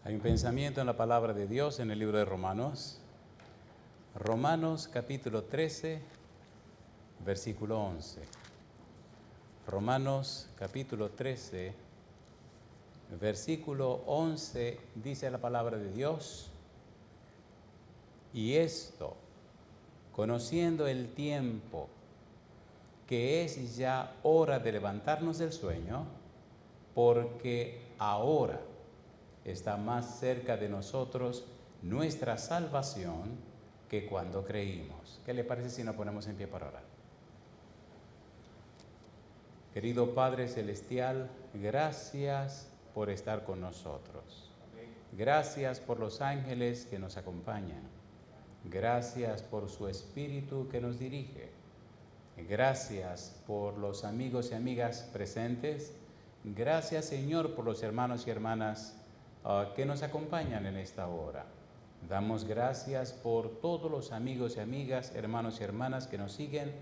Hay un pensamiento en la palabra de Dios en el libro de Romanos. Romanos capítulo 13, versículo 11. Romanos capítulo 13, versículo 11 dice la palabra de Dios: y esto, conociendo el tiempo, que es ya hora de levantarnos del sueño, porque ahora está más cerca de nosotros nuestra salvación que cuando creímos. ¿Qué le parece si nos ponemos en pie para orar? Querido Padre Celestial, gracias por estar con nosotros. Gracias por los ángeles que nos acompañan. Gracias por su Espíritu que nos dirige. Gracias por los amigos y amigas presentes. Gracias, Señor, por los hermanos y hermanas que nos acompañan en esta hora. Damos gracias por todos los amigos y amigas, hermanos y hermanas que nos siguen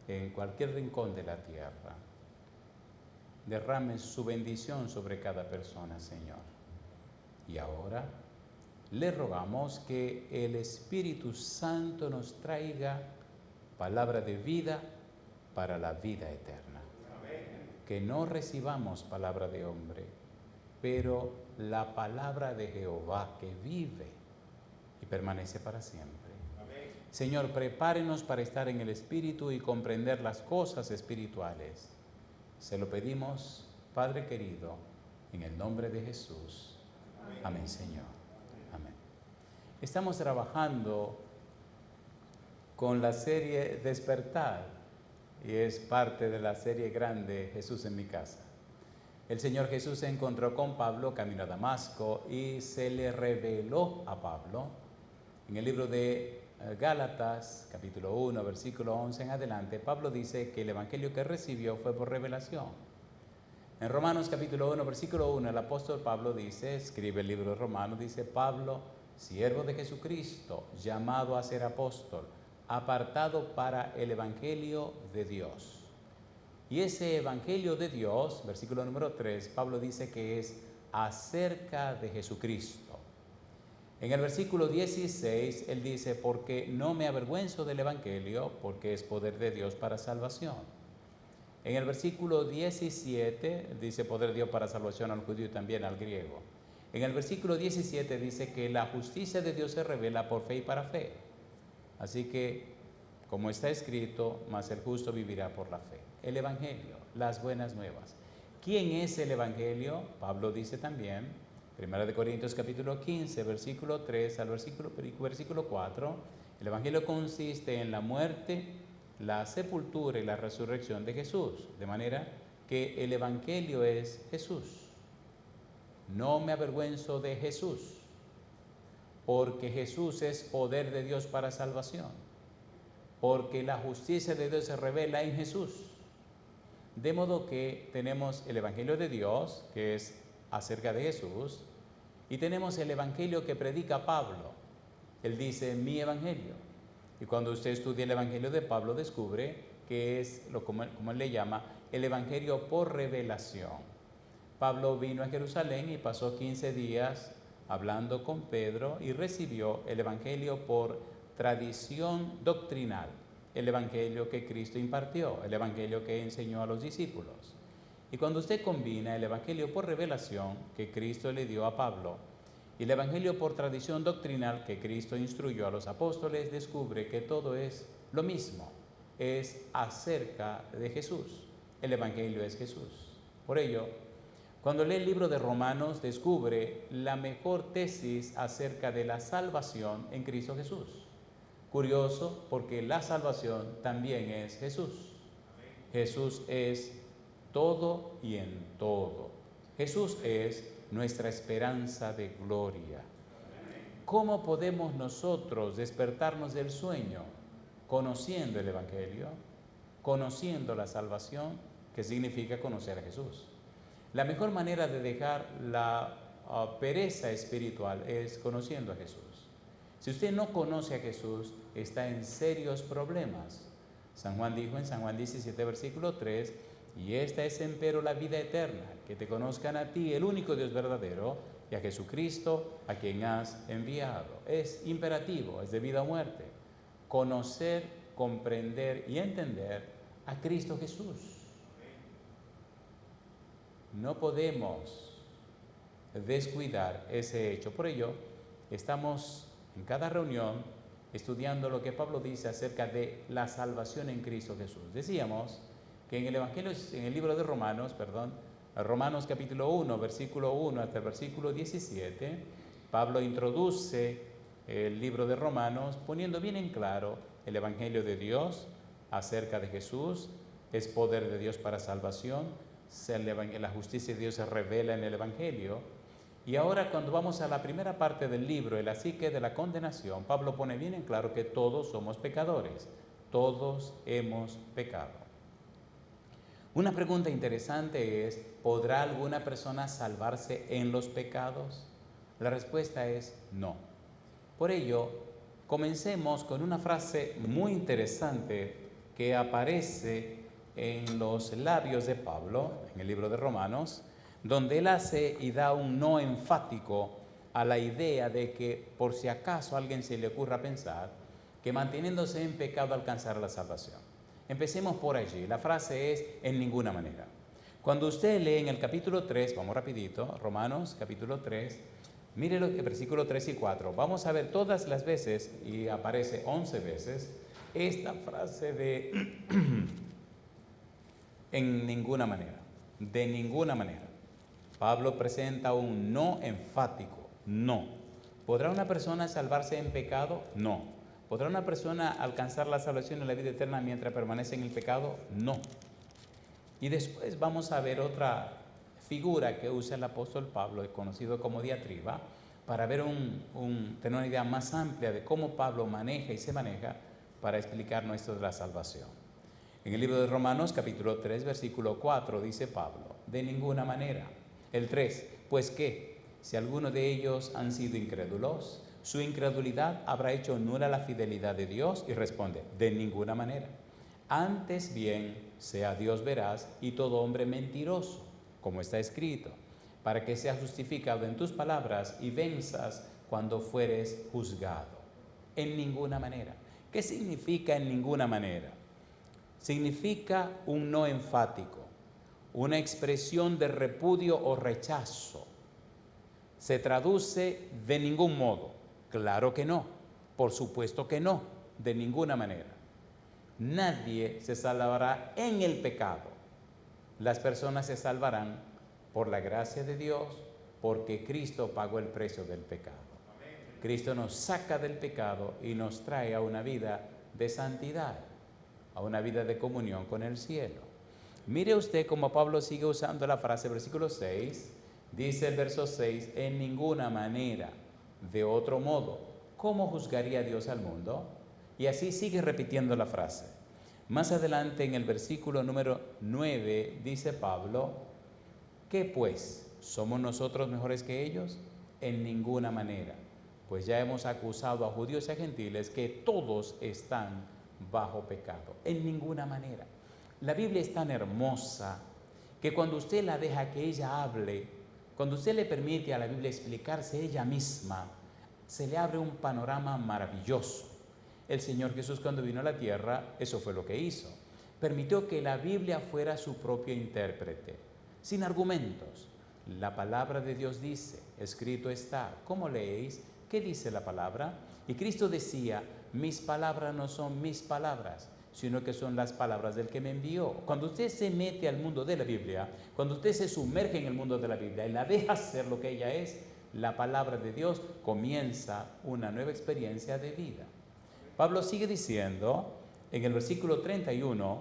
en cualquier rincón de la tierra. Derrame su bendición sobre cada persona, Señor. Y ahora le rogamos que el Espíritu Santo nos traiga palabra de vida para la vida eterna. Que no recibamos palabra de hombre, pero la palabra de Jehová que vive y permanece para siempre. Amén. Señor, prepárenos para estar en el Espíritu y comprender las cosas espirituales. Se lo pedimos, Padre querido, en el nombre de Jesús. Amén, amén, Señor. Amén. Estamos trabajando con la serie Despertar y es parte de la serie grande Jesús en mi casa. El Señor Jesús se encontró con Pablo camino a Damasco y se le reveló a Pablo. En el libro de Gálatas, capítulo 1, versículo 11 en adelante, Pablo dice que el evangelio que recibió fue por revelación. En Romanos capítulo 1, versículo 1, el apóstol Pablo dice, escribe el libro de Romanos, dice: Pablo, siervo de Jesucristo, llamado a ser apóstol, apartado para el evangelio de Dios. Y ese evangelio de Dios, versículo número 3, Pablo dice que es acerca de Jesucristo. En el versículo 16, él dice: porque no me avergüenzo del evangelio, porque es poder de Dios para salvación. En el versículo 17, dice poder de Dios para salvación al judío y también al griego. En el versículo 17 dice que la justicia de Dios se revela por fe y para fe. Así que, como está escrito, mas el justo vivirá por la fe. El evangelio, las buenas nuevas. ¿Quién es el evangelio? Pablo dice también, 1 Corintios capítulo 15, versículo 3 al versículo 4, el evangelio consiste en la muerte, la sepultura y la resurrección de Jesús. De manera que el evangelio es Jesús. No me avergüenzo de Jesús, porque Jesús es poder de Dios para salvación. Porque la justicia de Dios se revela en Jesús. De modo que tenemos el evangelio de Dios, que es acerca de Jesús, y tenemos el evangelio que predica Pablo. Él dice, mi evangelio. Y cuando usted estudia el evangelio de Pablo, descubre que es, como él le llama, el evangelio por revelación. Pablo vino a Jerusalén y pasó 15 días hablando con Pedro y recibió el evangelio por tradición doctrinal, el evangelio que Cristo impartió, el evangelio que enseñó a los discípulos. Y cuando usted combina el evangelio por revelación que Cristo le dio a Pablo y el evangelio por tradición doctrinal que Cristo instruyó a los apóstoles, descubre que todo es lo mismo, es acerca de Jesús. El evangelio es Jesús. Por ello, cuando lee el libro de Romanos, descubre la mejor tesis acerca de la salvación en Cristo Jesús. Curioso, porque la salvación también es Jesús. Jesús es todo y en todo. Jesús es nuestra esperanza de gloria. ¿Cómo podemos nosotros despertarnos del sueño? Conociendo el evangelio, conociendo la salvación, que significa conocer a Jesús. La mejor manera de dejar la pereza espiritual es conociendo a Jesús. Si usted no conoce a Jesús, está en serios problemas. San Juan dijo en San Juan 17, versículo 3, y esta es empero la vida eterna, que te conozcan a ti, el único Dios verdadero, y a Jesucristo a quien has enviado. Es imperativo, es de vida o muerte. Conocer, comprender y entender a Cristo Jesús. No podemos descuidar ese hecho. Por ello, estamos en cada reunión estudiando lo que Pablo dice acerca de la salvación en Cristo Jesús. Decíamos que en el Evangelio, en el libro de Romanos, Romanos capítulo 1, versículo 1 hasta el versículo 17, Pablo introduce el libro de Romanos poniendo bien en claro el Evangelio de Dios acerca de Jesús. Es poder de Dios para salvación. La justicia de Dios se revela en el Evangelio. Y ahora, cuando vamos a la primera parte del libro, el psique de la condenación, Pablo pone bien en claro que todos somos pecadores, todos hemos pecado. Una pregunta interesante es: ¿podrá alguna persona salvarse en los pecados? La respuesta es no. Por ello, comencemos con una frase muy interesante que aparece en los labios de Pablo, en el libro de Romanos, donde él hace y da un no enfático a la idea de que por si acaso a alguien se le ocurra pensar que manteniéndose en pecado alcanzará la salvación. Empecemos por allí. La frase es: en ninguna manera. Cuando usted lee en el capítulo 3, vamos rapidito, Romanos capítulo 3, mire el versículo 3 y 4. Vamos a ver todas las veces, y aparece 11 veces, esta frase de en ninguna manera, de ninguna manera. Pablo presenta un no enfático, no. ¿Podrá una persona salvarse en pecado? No. ¿Podrá una persona alcanzar la salvación en la vida eterna mientras permanece en el pecado? No. Y después vamos a ver otra figura que usa el apóstol Pablo, conocido como diatriba, para ver tener una idea más amplia de cómo Pablo maneja y se maneja para explicarnos esto de la salvación. En el libro de Romanos, capítulo 3, versículo 4, dice Pablo: de ninguna manera. El 3, pues ¿qué? Si alguno de ellos han sido incrédulos, su incredulidad habrá hecho nula la fidelidad de Dios. Y responde: de ninguna manera. Antes bien, sea Dios veraz y todo hombre mentiroso, como está escrito, para que seas justificado en tus palabras y venzas cuando fueres juzgado. En ninguna manera. ¿Qué significa en ninguna manera? Significa un no enfático, una expresión de repudio o rechazo. Se traduce de ningún modo. Claro que no, por supuesto que no, de ninguna manera. Nadie se salvará en el pecado. Las personas se salvarán por la gracia de Dios, porque Cristo pagó el precio del pecado. Cristo nos saca del pecado y nos trae a una vida de santidad, a una vida de comunión con el cielo. Mire usted cómo Pablo sigue usando la frase, versículo 6, dice el verso 6, en ninguna manera, de otro modo, ¿cómo juzgaría Dios al mundo? Y así sigue repitiendo la frase. Más adelante en el versículo número 9 dice Pablo: ¿qué pues? ¿Somos nosotros mejores que ellos? En ninguna manera, pues ya hemos acusado a judíos y a gentiles que todos están bajo pecado. En ninguna manera. La Biblia es tan hermosa que cuando usted la deja que ella hable, cuando usted le permite a la Biblia explicarse ella misma, se le abre un panorama maravilloso. El Señor Jesús, cuando vino a la tierra, eso fue lo que hizo. Permitió que la Biblia fuera su propio intérprete, sin argumentos. La palabra de Dios dice, escrito está. ¿Cómo leéis? ¿Qué dice la palabra? Y Cristo decía: mis palabras no son mis palabras, sino que son las palabras del que me envió. Cuando usted se mete al mundo de la Biblia, cuando usted se sumerge en el mundo de la Biblia y la deja ser lo que ella es, la palabra de Dios, comienza una nueva experiencia de vida. Pablo sigue diciendo en el versículo 31,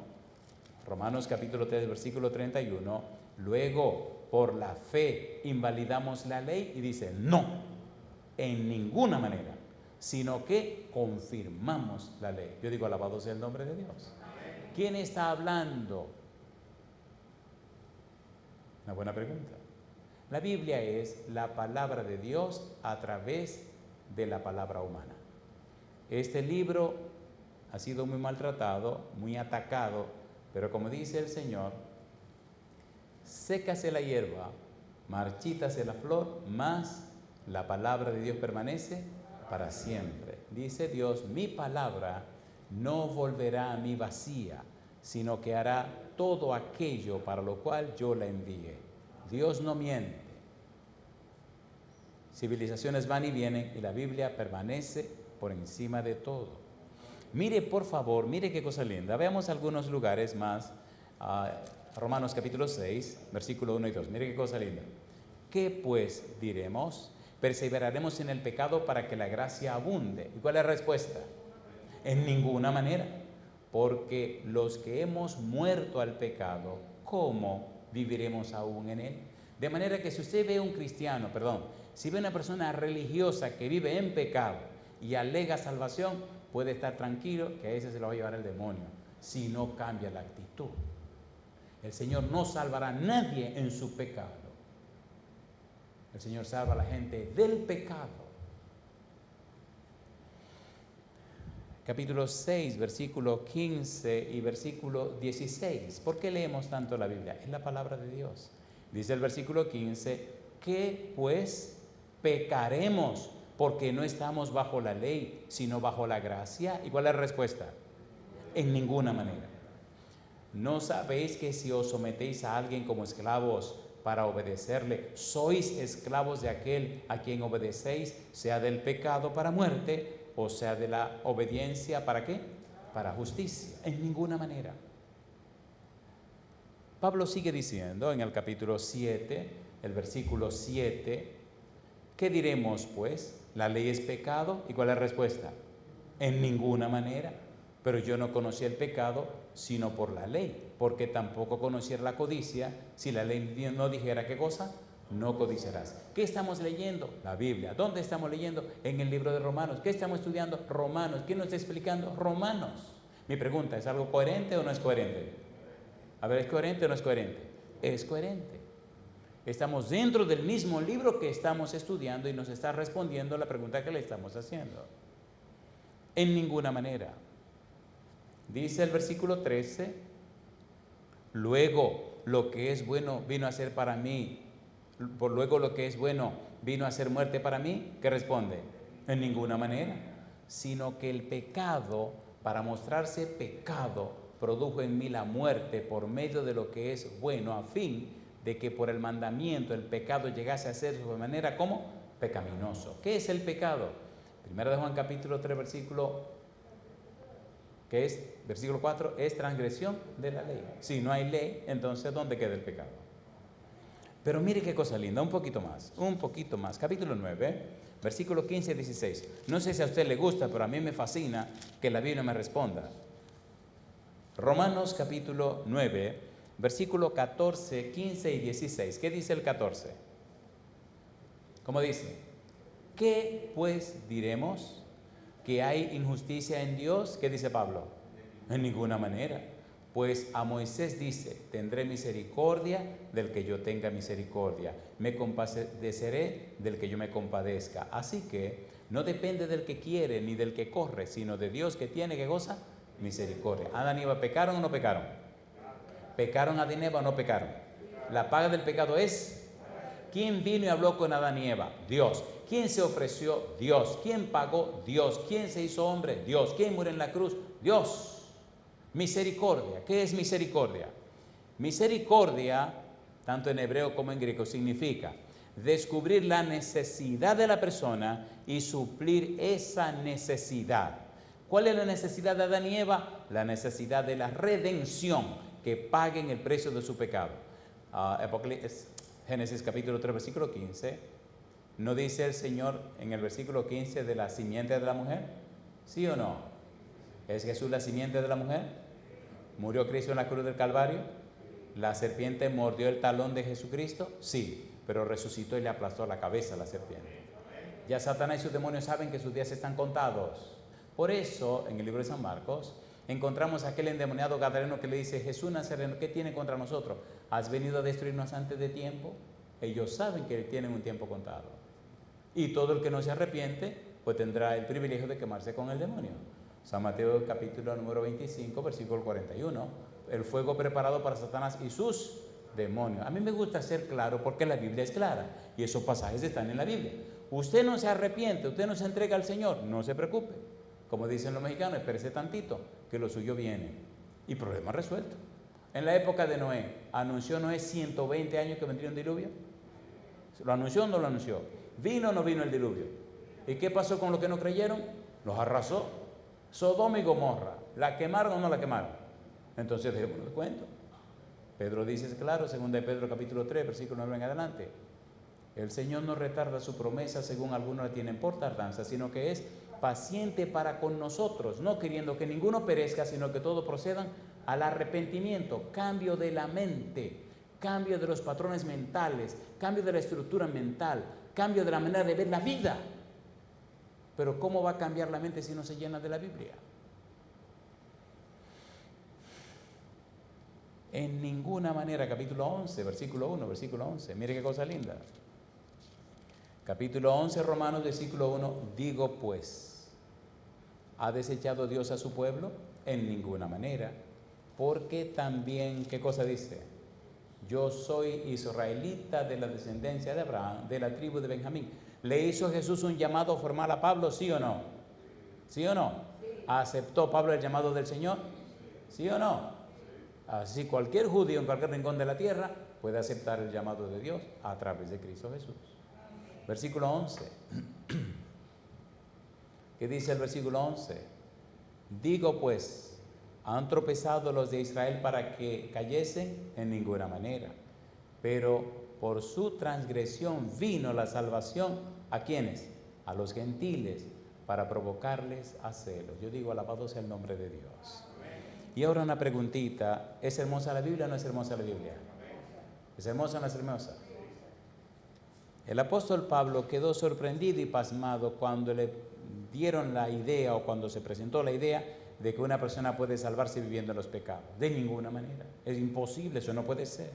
Romanos capítulo 3, versículo 31, luego por la fe invalidamos la ley, y dice: no, en ninguna manera, sino que confirmamos la ley. Yo digo, alabado sea el nombre de Dios. ¿Quién está hablando? Una buena pregunta. La Biblia es la palabra de Dios a través de la palabra humana. Este libro ha sido muy maltratado, muy atacado, pero como dice el Señor, sécase la hierba marchítase la flor, mas la palabra de Dios permanece para siempre. Dice Dios, mi palabra no volverá a mí vacía, sino que hará todo aquello para lo cual yo la envíe. Dios no miente. Civilizaciones van y vienen y la Biblia permanece por encima de todo. Mire, por favor, mire qué cosa linda. Veamos algunos lugares más. Romanos capítulo 6, versículo 1 y 2. Mire qué cosa linda. ¿Qué pues diremos? ¿Perseveraremos en el pecado para que la gracia abunde? ¿Y cuál es la respuesta? En ninguna manera. Porque los que hemos muerto al pecado, ¿cómo viviremos aún en él? De manera que si usted ve un cristiano, si ve una persona religiosa que vive en pecado y alega salvación, puede estar tranquilo que a ese se lo va a llevar el demonio, si no cambia la actitud. El Señor no salvará a nadie en su pecado. El Señor salva a la gente del pecado. Capítulo 6, versículo 15 y versículo 16. ¿Por qué leemos tanto la Biblia? Es la palabra de Dios. Dice el versículo 15, ¿qué pues pecaremos? Porque no estamos bajo la ley, sino bajo la gracia. ¿Y cuál es la respuesta? En ninguna manera. ¿No sabéis que si os sometéis a alguien como esclavos para obedecerle, sois esclavos de aquel a quien obedecéis, sea del pecado para muerte, o sea de la obediencia para qué? Para justicia. En ninguna manera. Pablo sigue diciendo en el capítulo 7, el versículo 7, ¿qué diremos pues? ¿La ley es pecado? ¿Y cuál es la respuesta? En ninguna manera. Pero yo no conocí el pecado sino por la ley, porque tampoco conociera la codicia si la ley no dijera qué cosa. No codiciarás. ¿Qué estamos leyendo? La Biblia. ¿Dónde estamos leyendo? En el libro de Romanos. ¿Qué estamos estudiando? Romanos. ¿Quién nos está explicando? Romanos. Mi pregunta, ¿es algo coherente o no es coherente? A ver, ¿es coherente o no es coherente? Es coherente. Estamos dentro del mismo libro que estamos estudiando y nos está respondiendo la pregunta que le estamos haciendo. En ninguna manera. Dice el versículo 13, luego lo que es bueno vino a ser para mí. Luego lo que es bueno vino a ser muerte para mí. ¿Qué responde? En ninguna manera, sino que el pecado, para mostrarse pecado, produjo en mí la muerte por medio de lo que es bueno, a fin de que por el mandamiento el pecado llegase a ser de manera como pecaminoso. ¿Qué es el pecado? Primera de Juan capítulo 3 versículo 4, es transgresión de la ley. Si no hay ley, entonces ¿dónde queda el pecado? Pero mire qué cosa linda, un poquito más. Capítulo 9, versículo 15 y 16. No sé si a usted le gusta, pero a mí me fascina que la Biblia me responda. Romanos capítulo 9, versículo 14, 15 y 16. ¿Qué dice el 14? ¿Cómo dice? ¿Qué pues diremos? ¿Que hay injusticia en Dios? ¿Qué dice Pablo? En ninguna manera. Pues a Moisés dice, tendré misericordia del que yo tenga misericordia, me compadeceré del que yo me compadezca. Así que no depende del que quiere ni del que corre, sino de Dios que tiene, ¿qué cosa? Misericordia. ¿Adán y Eva pecaron o no pecaron? ¿Pecaron Adán y Eva o no pecaron? La paga del pecado es, ¿quién vino y habló con Adán y Eva? Dios. ¿Quién se ofreció? Dios. ¿Quién pagó? Dios. ¿Quién se hizo hombre? Dios. ¿Quién murió en la cruz? Dios. Misericordia. ¿Qué es misericordia? Misericordia, tanto en hebreo como en griego, significa descubrir la necesidad de la persona y suplir esa necesidad. ¿Cuál es la necesidad de Adán y Eva? La necesidad de la redención, que paguen el precio de su pecado. Génesis capítulo 3, versículo 15. ¿No dice el Señor en el versículo 15 de la simiente de la mujer? ¿Sí o no? ¿Es Jesús la simiente de la mujer? ¿Murió Cristo en la cruz del Calvario? ¿La serpiente mordió el talón de Jesucristo? Sí, pero resucitó y le aplastó la cabeza a la serpiente. Ya Satanás y sus demonios saben que sus días están contados. Por eso, en el libro de San Marcos, encontramos a aquel endemoniado gadareno que le dice, Jesús Nazareno, ¿qué tiene contra nosotros? ¿Has venido a destruirnos antes de tiempo? Ellos saben que tienen un tiempo contado. Y todo el que no se arrepiente, pues tendrá el privilegio de quemarse con el demonio. San Mateo capítulo número 25, versículo 41. El fuego preparado para Satanás y sus demonios. A mí me gusta ser claro porque la Biblia es clara y esos pasajes están en la Biblia. Usted no se arrepiente, usted no se entrega al Señor, no se preocupe. Como dicen los mexicanos, espérese tantito, que lo suyo viene. Y problema resuelto. En la época de Noé, ¿anunció Noé 120 años que vendría un diluvio? ¿Lo anunció o no lo anunció? ¿Vino o no vino el diluvio? ¿Y qué pasó con los que no creyeron? Los arrasó. Sodoma y Gomorra, ¿la quemaron o no la quemaron? Entonces dejémonos de cuento. Pedro dice claro, 2 de Pedro capítulo 3, versículo 9 en adelante. El Señor no retarda su promesa según algunos la tienen por tardanza, sino que es paciente para con nosotros, no queriendo que ninguno perezca, sino que todos procedan al arrepentimiento, cambio de la mente, cambio de los patrones mentales, cambio de la estructura mental, cambio de la manera de ver la vida. Pero ¿cómo va a cambiar la mente si no se llena de la Biblia? En ninguna manera. Capítulo 11, versículo 1, versículo 11. Mire qué cosa linda. Capítulo 11, Romanos, versículo 1. Digo pues, ¿ha desechado Dios a su pueblo? En ninguna manera. Porque también, ¿qué cosa dice? Yo soy israelita de la descendencia de Abraham, de la tribu de Benjamín. ¿Le hizo Jesús un llamado formal a Pablo? ¿Sí o no? ¿Sí o no? ¿Aceptó Pablo el llamado del Señor? ¿Sí o no? Así cualquier judío en cualquier rincón de la tierra puede aceptar el llamado de Dios a través de Cristo Jesús. Versículo 11. ¿Qué dice el versículo 11? Digo pues, ¿han tropezado los de Israel para que cayesen? En ninguna manera. Pero por su transgresión vino la salvación. ¿A quiénes? A los gentiles, para provocarles a celos. Yo digo, alabado sea el nombre de Dios. Y ahora una preguntita, ¿es hermosa la Biblia o no es hermosa la Biblia? ¿Es hermosa o no es hermosa? El apóstol Pablo quedó sorprendido y pasmado cuando le dieron la idea o cuando se presentó la idea de que una persona puede salvarse viviendo en los pecados. De ninguna manera. Es imposible, eso no puede ser.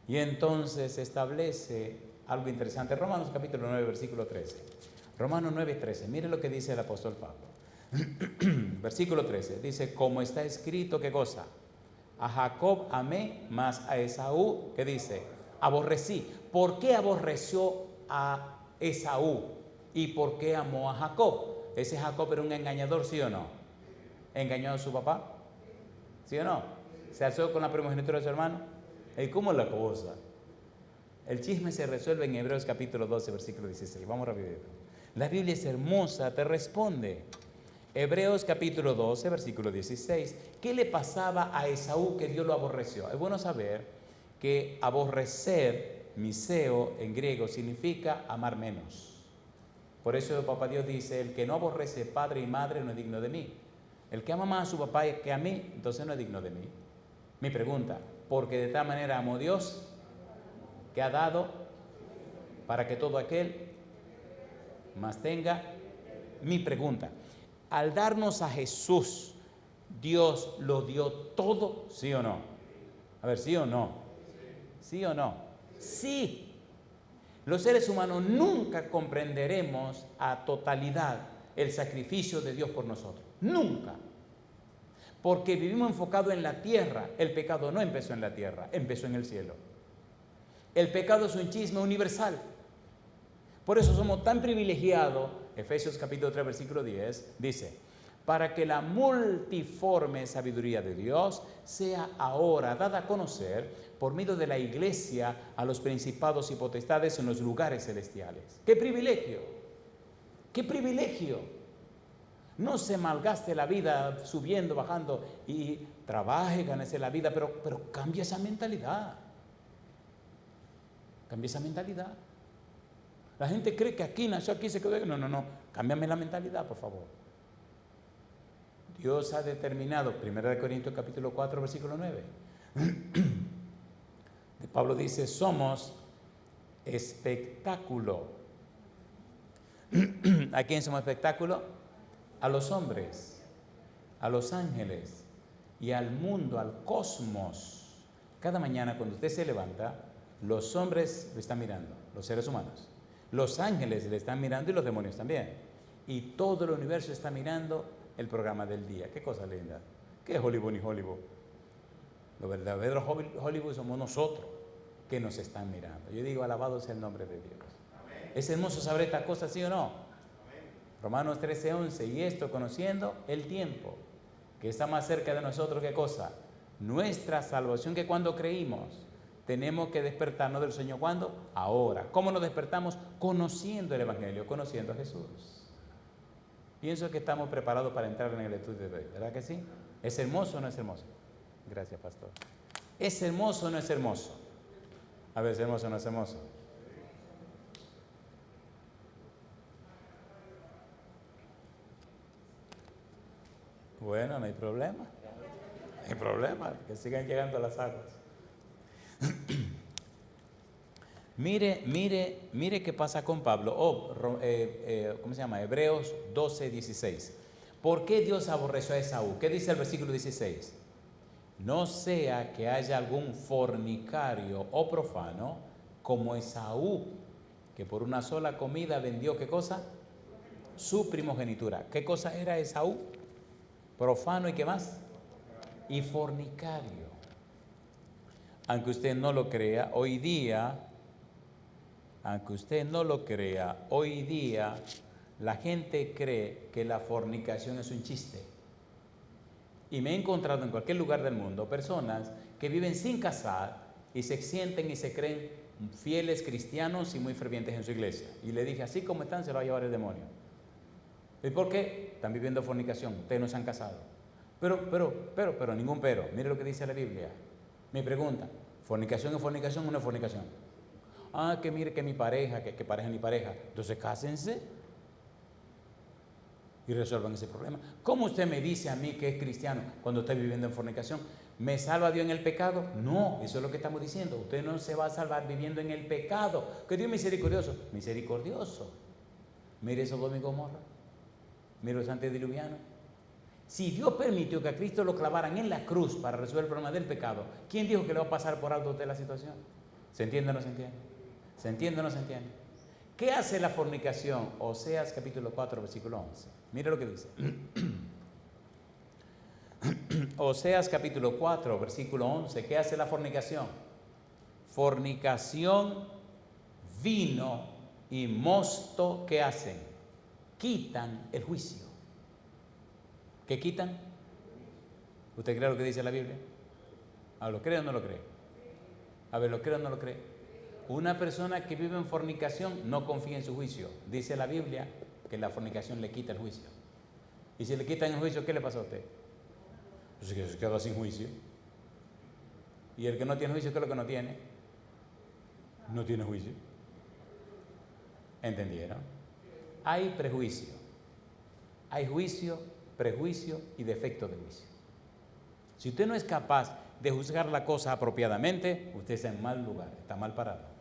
Y entonces establece algo interesante. Romanos capítulo 9, versículo 13. Romanos 9, 13. Mire lo que dice el apóstol Pablo. Versículo 13. Dice, como está escrito, ¿qué cosa? A Jacob amé, mas a Esaú, ¿qué dice? Aborrecí. ¿Por qué aborreció a Esaú? ¿Y por qué amó a Jacob? ¿Ese Jacob era un engañador, sí o no? ¿Engañó a su papá? ¿Sí o no? ¿Se alzó con la primogenitura de su hermano? ¿Y cómo es la cosa? El chisme se resuelve en Hebreos capítulo 12, versículo 16. Vamos rápido. La Biblia es hermosa, te responde. Hebreos capítulo 12, versículo 16. ¿Qué le pasaba a Esaú que Dios lo aborreció? Es bueno saber que aborrecer, miseo en griego, significa amar menos. Por eso el Papá Dios dice, el que no aborrece padre y madre no es digno de mí. El que ama más a su papá que a mí, entonces no es digno de mí. Mi pregunta, porque de tal manera amó Dios que ha dado para que todo aquel más tenga. Mi pregunta, al darnos a Jesús, ¿Dios lo dio todo? ¿Sí o no? A ver, ¿sí o no? ¿Sí o no? Sí. Los seres humanos nunca comprenderemos a totalidad el sacrificio de Dios por nosotros. Nunca. Porque vivimos enfocados en la tierra. El pecado no empezó en la tierra, empezó en el cielo. El pecado es un chisme universal. Por eso somos tan privilegiados. Efesios capítulo 3, versículo 10, dice, para que la multiforme sabiduría de Dios sea ahora dada a conocer por medio de la iglesia a los principados y potestades en los lugares celestiales. ¡Qué privilegio! ¡Qué privilegio! No se malgaste la vida subiendo, bajando y trabaje, gánese la vida, pero cambia esa mentalidad. Cambia esa mentalidad. La gente cree que aquí nació, aquí se quedó. No. Cámbiame la mentalidad, por favor. Dios ha determinado, 1 Corintios capítulo 4, versículo 9. Pablo dice, somos espectáculo. ¿A quién somos espectáculo? A los hombres, a los ángeles y al mundo, al cosmos. Cada mañana cuando usted se levanta, los hombres lo están mirando, los seres humanos. Los ángeles le están mirando y los demonios también. Y todo el universo está mirando el programa del día. Qué cosa linda. ¿Qué es Hollywood y Hollywood? Los verdaderos Hollywood somos nosotros que nos están mirando. Yo digo, alabado sea el nombre de Dios. Amén. Es hermoso saber estas cosas, ¿sí o no? Amén. Romanos 13:11, y esto conociendo el tiempo, que está más cerca de nosotros, ¿qué cosa? Nuestra salvación, que cuando creímos, tenemos que despertarnos del sueño. ¿Cuándo? Ahora. ¿Cómo nos despertamos? Conociendo el Evangelio, conociendo a Jesús. Pienso que estamos preparados para entrar en el estudio de hoy, ¿verdad que sí? ¿Es hermoso o no es hermoso? Gracias, pastor. ¿Es hermoso o no es hermoso? A ver, ¿es hermoso o no es hermoso? Bueno, no hay problema. No hay problema, que sigan llegando las aguas. Mire qué pasa con Pablo. ¿Cómo se llama? Hebreos 12:16. ¿Por qué Dios aborreció a Esaú? ¿Qué dice el versículo 16? No sea que haya algún fornicario o profano como Esaú, que por una sola comida vendió, ¿qué cosa? Su primogenitura. ¿Qué cosa era Esaú? Profano y ¿qué más? Y fornicario. Aunque usted no lo crea, hoy día la gente cree que la fornicación es un chiste. Y me he encontrado en cualquier lugar del mundo personas que viven sin casar y se sienten y se creen fieles cristianos y muy fervientes en su iglesia. Y le dije, así como están, se lo va a llevar el demonio. ¿Y por qué? Están viviendo fornicación, ustedes no se han casado. Pero, ningún pero. Mire lo que dice la Biblia. Me pregunta, ¿fornicación es fornicación o no es fornicación? Ah, que mire que mi pareja, que pareja ni pareja. Entonces cásense y resuelvan ese problema. ¿Cómo usted me dice a mí que es cristiano cuando está viviendo en fornicación? ¿Me salva Dios en el pecado? No, eso es lo que estamos diciendo. Usted no se va a salvar viviendo en el pecado. Que Dios es misericordioso. Misericordioso. Mire Sodoma y Gomorra. Mire los antediluvianos. Si Dios permitió que a Cristo lo clavaran en la cruz para resolver el problema del pecado, ¿quién dijo que le va a pasar por alto a usted la situación? ¿Se entiende o no se entiende? ¿Se entiende o no se entiende? ¿Qué hace la fornicación? Oseas capítulo 4, versículo 11. Mire lo que dice. Oseas capítulo 4, versículo 11. ¿Qué hace la fornicación? Fornicación, vino y mosto, ¿qué hacen? Quitan el juicio. ¿Qué quitan? ¿Usted cree lo que dice la Biblia? ¿Lo cree o no lo cree? A ver, ¿lo cree o no lo cree? Una persona que vive en fornicación no confía en su juicio. Dice la Biblia que la fornicación le quita el juicio. Y si le quitan el juicio, ¿qué le pasa a usted? Pues que se queda sin juicio. Y el que no tiene juicio, ¿qué es lo que no tiene? No tiene juicio. ¿Entendieron? Hay prejuicio. Hay juicio, prejuicio y defecto de juicio. Si usted no es capaz de juzgar la cosa apropiadamente, usted está en mal lugar, está mal parado.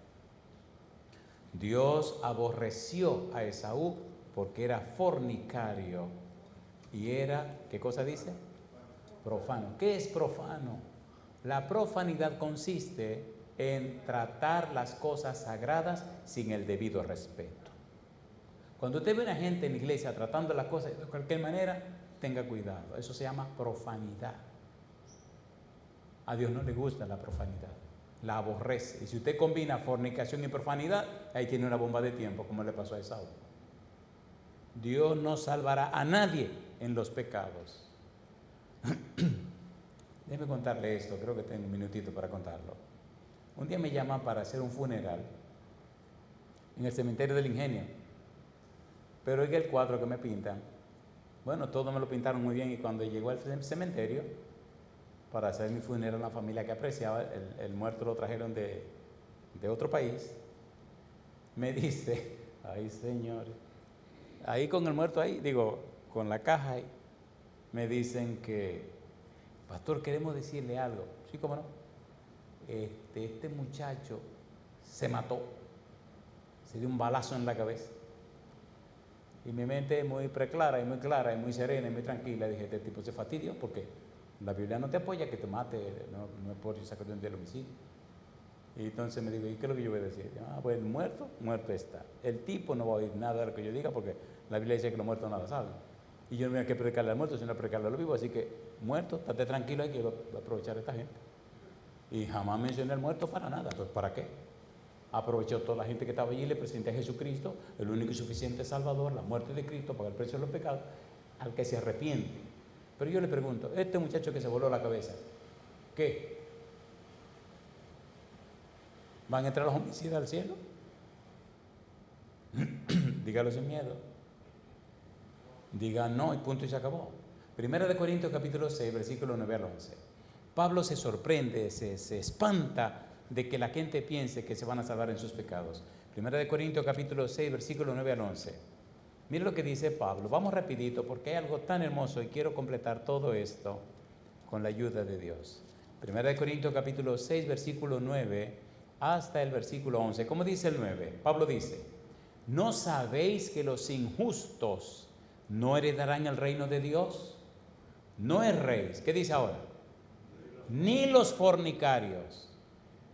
Dios aborreció a Esaú porque era fornicario y era, ¿qué cosa dice? Profano. ¿Qué es profano? La profanidad consiste en tratar las cosas sagradas sin el debido respeto. Cuando usted ve a una gente en la iglesia tratando las cosas de cualquier manera, tenga cuidado. Eso se llama profanidad. A Dios no le gusta la profanidad, la aborrece. Y si usted combina fornicación y profanidad, ahí tiene una bomba de tiempo, como le pasó a Esaú. Dios no salvará a nadie en los pecados. Déjeme contarle esto, creo que tengo un minutito para contarlo. Un día me llaman para hacer un funeral en el cementerio del Ingenio. Pero oiga el cuadro que me pintan. Bueno, todo me lo pintaron muy bien y cuando llegó al cementerio para hacer mi funeral, una familia que apreciaba, el muerto lo trajeron de otro país, me dice, ay señor, ahí con el muerto ahí, digo, con la caja ahí, me dicen que, pastor, queremos decirle algo. Sí, cómo no. Este muchacho se mató, se dio un balazo en la cabeza. Y mi mente es muy preclara y muy clara y muy serena y muy tranquila. Dije, este tipo se fastidió porque la Biblia no te apoya que te mate, no es por sacar del homicidio. Y entonces me digo, ¿y qué es lo que yo voy a decir? Pues muerto está. El tipo no va a oír nada de lo que yo diga porque la Biblia dice que los muertos nada saben. Y yo no voy a que predicarle al muerto, sino predicarle a los vivos. Así que, muerto, estate tranquilo ahí que voy a aprovechar a esta gente. Y jamás mencioné al muerto para nada. Pues ¿para qué? Aprovechó toda la gente que estaba allí y le presenté a Jesucristo, el único y suficiente Salvador, la muerte de Cristo, pagar el precio de los pecados, al que se arrepiente. Pero yo le pregunto, este muchacho que se voló la cabeza, ¿qué? ¿Van a entrar los homicidas al cielo? Dígalo sin miedo. Diga no y punto y se acabó. Primera de Corintios capítulo 6, versículo 9 al 11. Pablo se sorprende, se espanta de que la gente piense que se van a salvar en sus pecados. Primera de Corintios capítulo 6, versículo 9 al 11. Mire lo que dice Pablo. Vamos rapidito porque hay algo tan hermoso y quiero completar todo esto con la ayuda de Dios. Primera de Corintios capítulo 6, versículo 9 hasta el versículo 11. ¿Cómo dice el 9? Pablo dice: ¿no sabéis que los injustos no heredarán el reino de Dios? No erréis. ¿Qué dice ahora? Ni los fornicarios,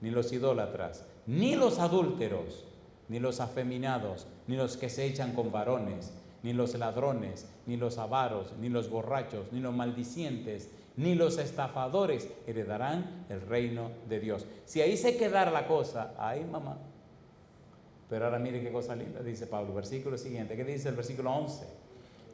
ni los idólatras, ni los adúlteros, ni los afeminados, ni los que se echan con varones, ni los ladrones, ni los avaros, ni los borrachos, ni los maldicientes, ni los estafadores heredarán el reino de Dios. Si ahí se quedara la cosa, ay mamá. Pero ahora mire qué cosa linda, dice Pablo, versículo siguiente. ¿Qué dice el versículo 11?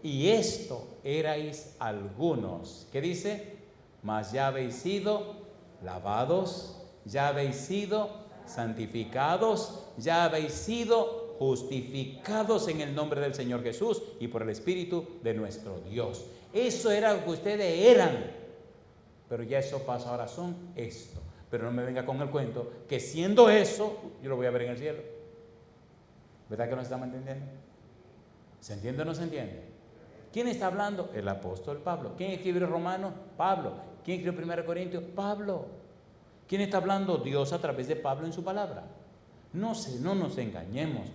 Y esto erais algunos. ¿Qué dice? Mas ya habéis sido lavados, ya habéis sido santificados, ya habéis sido justificados en el nombre del Señor Jesús y por el Espíritu de nuestro Dios. Eso era lo que ustedes eran. Pero ya eso pasa, ahora son esto. Pero no me venga con el cuento que siendo eso, yo lo voy a ver en el cielo. ¿Verdad que nos estamos entendiendo? ¿Se entiende o no se entiende? ¿Quién está hablando? El apóstol Pablo. ¿Quién escribió Romanos? Pablo. ¿Quién escribió 1 Corintios? Pablo. ¿Quién está hablando? Dios a través de Pablo en su palabra. No nos engañemos.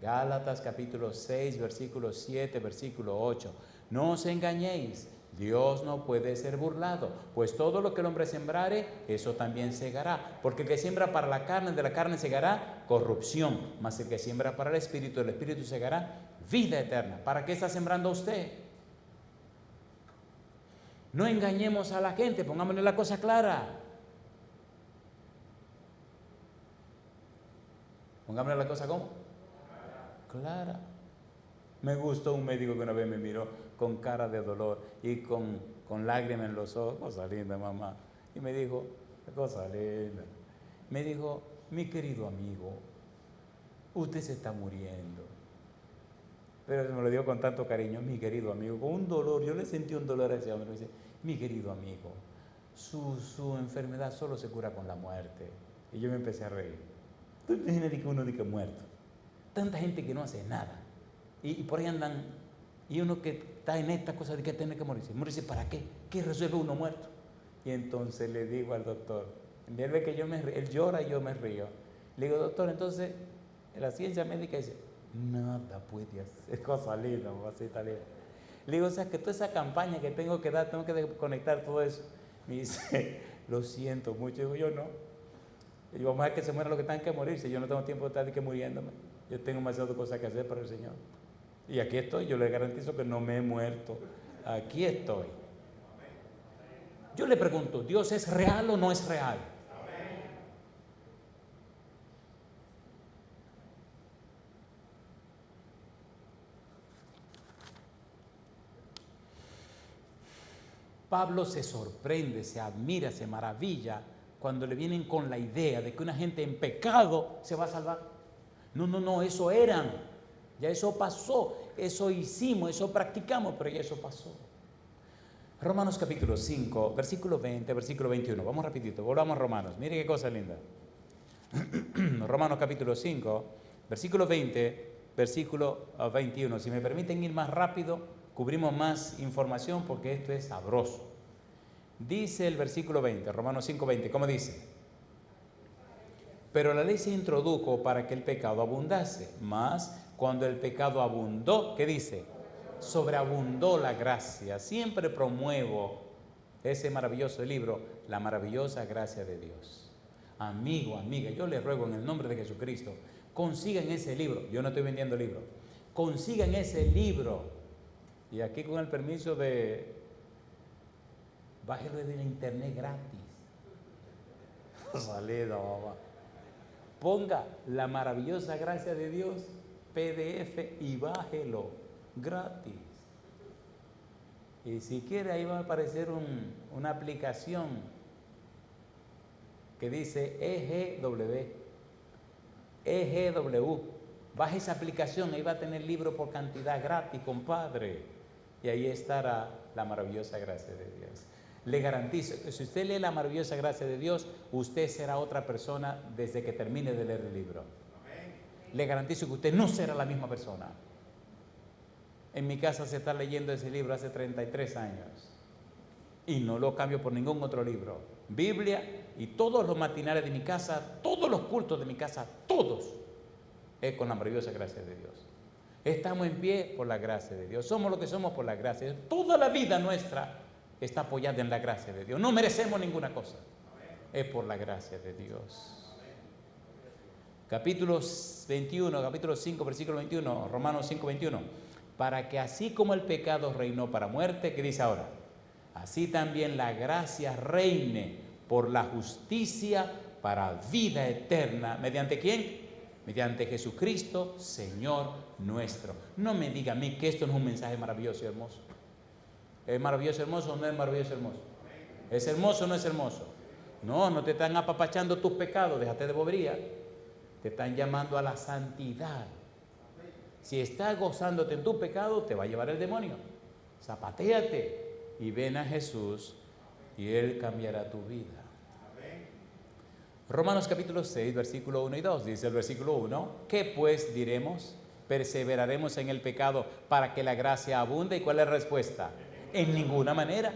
Gálatas capítulo 6, versículo 7, versículo 8. No os engañéis. Dios no puede ser burlado, pues todo lo que el hombre sembrare, eso también segará. Porque el que siembra para la carne, de la carne segará corrupción, mas el que siembra para el Espíritu segará vida eterna. ¿Para qué está sembrando usted? No engañemos a la gente, pongámosle la cosa clara. Pongámosle la cosa ¿cómo? Clara. Me gustó un médico que una vez me miró con cara de dolor y con lágrimas en los ojos, cosa linda mamá, y me dijo, cosa linda, me dijo, mi querido amigo, usted se está muriendo. Pero me lo dijo con tanto cariño, mi querido amigo, con un dolor, yo le sentí un dolor a ese hombre, me dice, mi querido amigo, su enfermedad solo se cura con la muerte. Y yo me empecé a reír. ¿Tú imaginas que uno dice muerto? Tanta gente que no hace nada. Y por ahí andan, y uno que está en esta cosa de que tiene que morirse. Morirse ¿para qué? ¿Qué resuelve uno muerto? Y entonces le digo al doctor, él ve que él llora y yo me río. Le digo, doctor, entonces la ciencia médica dice, nada puede hacer, cosa linda, mamacita linda. Le digo, o sea, que toda esa campaña que tengo que dar, tengo que desconectar todo eso. Me dice, lo siento mucho. Digo, yo no. Y digo, vamos a ver que se muera lo que tengan que morirse. Yo no tengo tiempo de estar que muriéndome. Yo tengo demasiadas cosas que hacer para el Señor. Y aquí estoy, yo le garantizo que no me he muerto. Aquí estoy. Yo le pregunto, ¿Dios es real o no es real? Pablo se sorprende, se admira, se maravilla cuando le vienen con la idea de que una gente en pecado se va a salvar. No, eso eran. Ya eso pasó, eso hicimos, eso practicamos, pero ya eso pasó. Romanos capítulo 5, versículo 20, versículo 21. Vamos rapidito, volvamos a Romanos. Mire qué cosa linda. Romanos capítulo 5, versículo 20, versículo 21. Si me permiten ir más rápido, cubrimos más información porque esto es sabroso. Dice el versículo 20, Romanos 5, 20, ¿cómo dice? Pero la ley se introdujo para que el pecado abundase, mas cuando el pecado abundó, ¿qué dice? Sobreabundó la gracia. Siempre promuevo ese maravilloso libro, La maravillosa gracia de Dios. Amigo, amiga, yo les ruego en el nombre de Jesucristo, consigan ese libro. Yo no estoy vendiendo libros. Consigan ese libro. Y aquí con el permiso de... Bájelo de la internet gratis. Salido, mamá. Ponga la maravillosa gracia de Dios, PDF, y bájelo gratis. Y si quiere, ahí va a aparecer una aplicación que dice EGW. Baje esa aplicación, ahí va a tener libro por cantidad gratis, compadre. Y ahí estará la maravillosa gracia de Dios. Le garantizo que si usted lee la maravillosa gracia de Dios, usted será otra persona desde que termine de leer el libro. Le garantizo que usted no será la misma persona. En mi casa se está leyendo ese libro hace 33 años y no lo cambio por ningún otro libro. Biblia y todos los matinales de mi casa, todos los cultos de mi casa, todos es con la maravillosa gracia de Dios. Estamos en pie por la gracia de Dios. Somos lo que somos por la gracia de Dios. Toda la vida nuestra está apoyada en la gracia de Dios. No merecemos ninguna cosa. Es por la gracia de Dios. Capítulo 21, capítulo 5, versículo 21, Romanos 5, 21. Para que así como el pecado reinó para muerte, ¿qué dice ahora? Así también la gracia reine por la justicia para vida eterna. ¿Mediante quién? Mediante Jesucristo, Señor nuestro. No me diga a mí que esto no es un mensaje maravilloso y hermoso. ¿Es maravilloso, hermoso o no es maravilloso, hermoso? ¿Es hermoso o no es hermoso? No te están apapachando tus pecados, déjate de bobería. Te están llamando a la santidad. Si estás gozándote en tu pecado, te va a llevar el demonio. Zapatéate y ven a Jesús y Él cambiará tu vida. Romanos capítulo 6, versículo 1 y 2, dice el versículo 1, ¿qué pues diremos? ¿Perseveraremos en el pecado para que la gracia abunde? ¿Y cuál es la respuesta? En ninguna manera,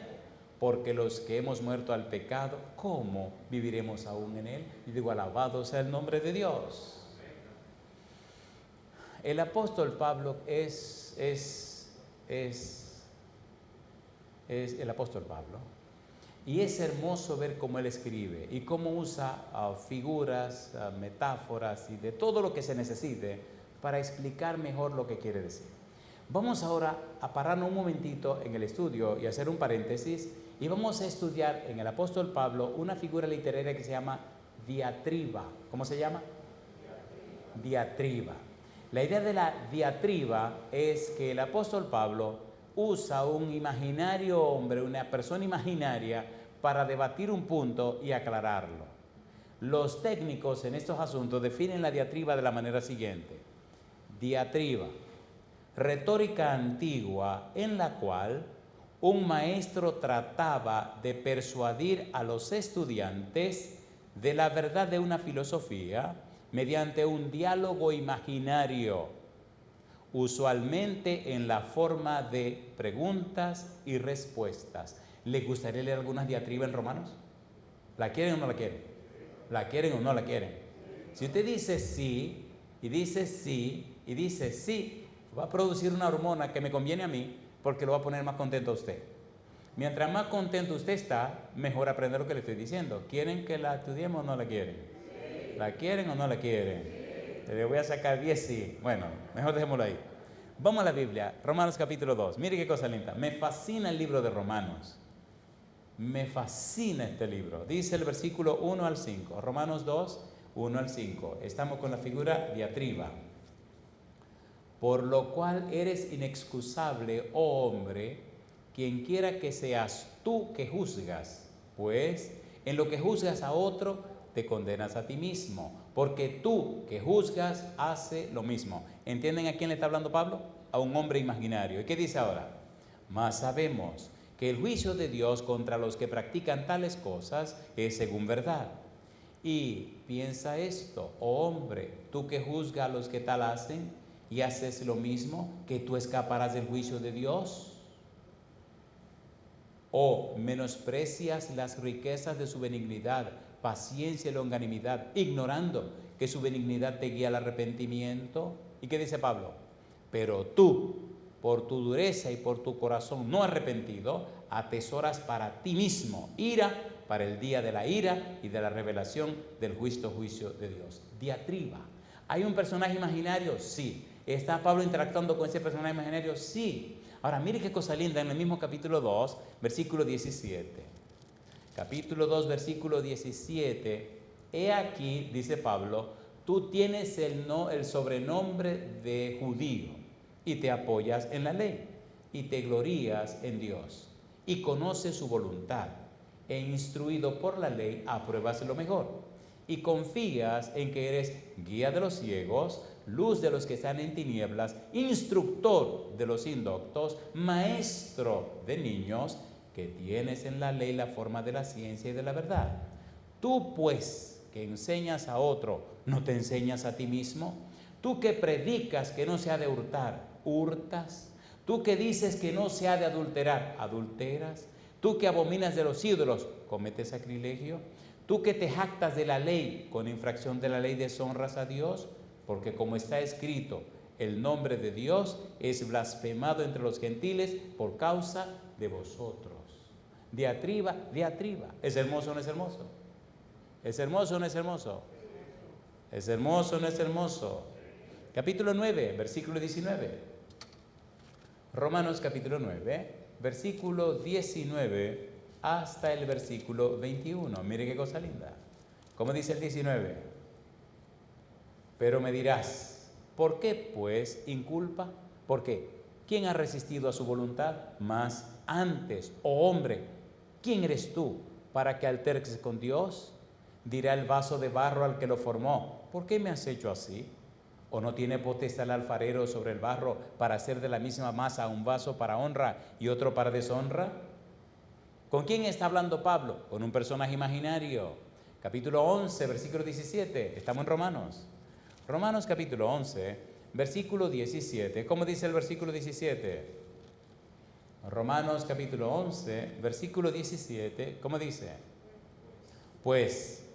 porque los que hemos muerto al pecado, ¿cómo viviremos aún en él? Y digo, alabado sea el nombre de Dios. El apóstol Pablo es el apóstol Pablo. Y es hermoso ver cómo él escribe y cómo usa figuras, metáforas y de todo lo que se necesite para explicar mejor lo que quiere decir. Vamos ahora a pararnos un momentito en el estudio y hacer un paréntesis y vamos a estudiar en el apóstol Pablo una figura literaria que se llama diatriba. ¿Cómo se llama? Diatriba. La idea de la diatriba es que el apóstol Pablo usa un imaginario hombre, una persona imaginaria, para debatir un punto y aclararlo. Los técnicos en estos asuntos definen la diatriba de la manera siguiente. Diatriba, retórica antigua en la cual un maestro trataba de persuadir a los estudiantes de la verdad de una filosofía mediante un diálogo imaginario, usualmente en la forma de preguntas y respuestas. ¿Les gustaría leer algunas diatribas en Romanos? ¿La quieren o no la quieren? ¿La quieren o no la quieren? Si usted dice sí, y dice sí, y dice sí, va a producir una hormona que me conviene a mí porque lo va a poner más contento a usted. Mientras más contento usted está, mejor aprender lo que le estoy diciendo. ¿Quieren que la estudiemos o no la quieren? Sí. ¿La quieren o no la quieren? Sí. Le voy a sacar 10 sí. Bueno, mejor dejémoslo ahí. Vamos a la Biblia, Romanos capítulo 2. Mire qué cosa linda. Me fascina el libro de Romanos. Me fascina este libro. Dice el versículo 1 al 5. Romanos 2, 1 al 5. Estamos con la figura diatriba. Por lo cual eres inexcusable, oh hombre, quien quiera que seas tú que juzgas, pues en lo que juzgas a otro, te condenas a ti mismo, porque tú que juzgas hace lo mismo. ¿Entienden a quién le está hablando Pablo? A un hombre imaginario. ¿Y qué dice ahora? Mas sabemos que el juicio de Dios contra los que practican tales cosas es según verdad. Y piensa esto, oh hombre, tú que juzgas a los que tal hacen y haces lo mismo, que tú escaparás del juicio de Dios. ¿O menosprecias las riquezas de su benignidad, paciencia y longanimidad, ignorando que su benignidad te guía al arrepentimiento? ¿Y qué dice Pablo? Pero tú, por tu dureza y por tu corazón no arrepentido, atesoras para ti mismo ira para el día de la ira y de la revelación del justo juicio de Dios. Diatriba. ¿Hay un personaje imaginario? Sí. ¿Está Pablo interactuando con ese personaje imaginario? Sí. Ahora, mire qué cosa linda en el mismo capítulo 2, versículo 17. Capítulo 2, versículo 17, he aquí, dice Pablo, tú tienes el sobrenombre de judío y te apoyas en la ley y te glorías en Dios y conoces su voluntad e instruido por la ley apruebas lo mejor y confías en que eres guía de los ciegos, luz de los que están en tinieblas, instructor de los indoctos, maestro de niños, que tienes en la ley la forma de la ciencia y de la verdad. Tú pues que enseñas a otro, ¿no te enseñas a ti mismo? Tú que predicas que no se ha de hurtar, ¿hurtas? Tú que dices que no se ha de adulterar, ¿adulteras? Tú que abominas de los ídolos, ¿cometes sacrilegio? Tú que te jactas de la ley, con infracción de la ley deshonras a Dios, porque como está escrito, el nombre de Dios es blasfemado entre los gentiles por causa de vosotros. Diatriba, diatriba. ¿Es hermoso o no es hermoso? ¿Es hermoso o no es hermoso? ¿Es hermoso o no es hermoso? Capítulo 9, versículo 19. Romanos capítulo 9, versículo 19 hasta el versículo 21. Mire qué cosa linda. ¿Cómo dice el 19? Pero me dirás, ¿por qué pues inculpa? ¿Por qué? ¿Quién ha resistido a su voluntad? Mas antes, oh hombre, ¿quién eres tú para que alterques con Dios? Dirá el vaso de barro al que lo formó, ¿por qué me has hecho así? ¿O no tiene potestad el alfarero sobre el barro para hacer de la misma masa un vaso para honra y otro para deshonra? ¿Con quién está hablando Pablo? Con un personaje imaginario. Capítulo 11, versículo 17. Estamos en Romanos. Romanos capítulo 11, versículo 17. ¿Cómo dice el versículo 17? Romanos capítulo 11, versículo 17. ¿Cómo dice? Pues,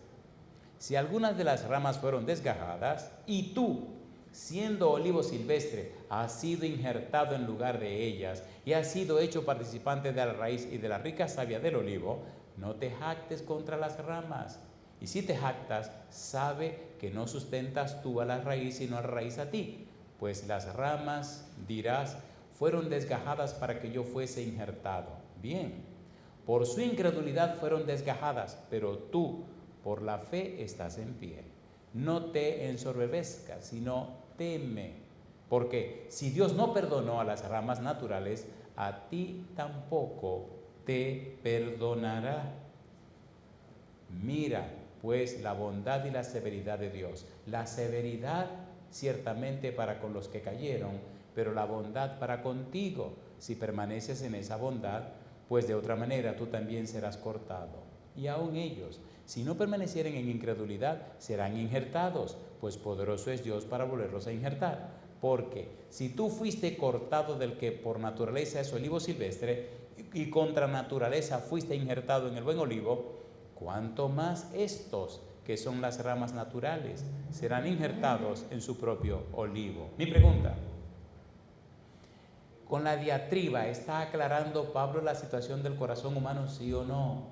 si algunas de las ramas fueron desgajadas y tú, siendo olivo silvestre, has sido injertado en lugar de ellas y has sido hecho participante de la raíz y de la rica savia del olivo, no te jactes contra las ramas. Y si te jactas, sabe que no sustentas tú a la raíz, sino a la raíz a ti. Pues las ramas, dirás, fueron desgajadas para que yo fuese injertado. Bien, por su incredulidad fueron desgajadas, pero tú, por la fe, estás en pie. No te ensoberbezcas, sino teme. Porque si Dios no perdonó a las ramas naturales, a ti tampoco te perdonará. Mira, pues, la bondad y la severidad de Dios. La severidad ciertamente para con los que cayeron, pero la bondad para contigo, si permaneces en esa bondad, pues de otra manera tú también serás cortado. Y aun ellos, si no permanecieren en incredulidad, serán injertados, pues poderoso es Dios para volverlos a injertar. Porque si tú fuiste cortado del que por naturaleza es olivo silvestre, y contra naturaleza fuiste injertado en el buen olivo, cuánto más estos, que son las ramas naturales, serán injertados en su propio olivo. Mi pregunta: con la diatriba, ¿está aclarando Pablo la situación del corazón humano, sí o no?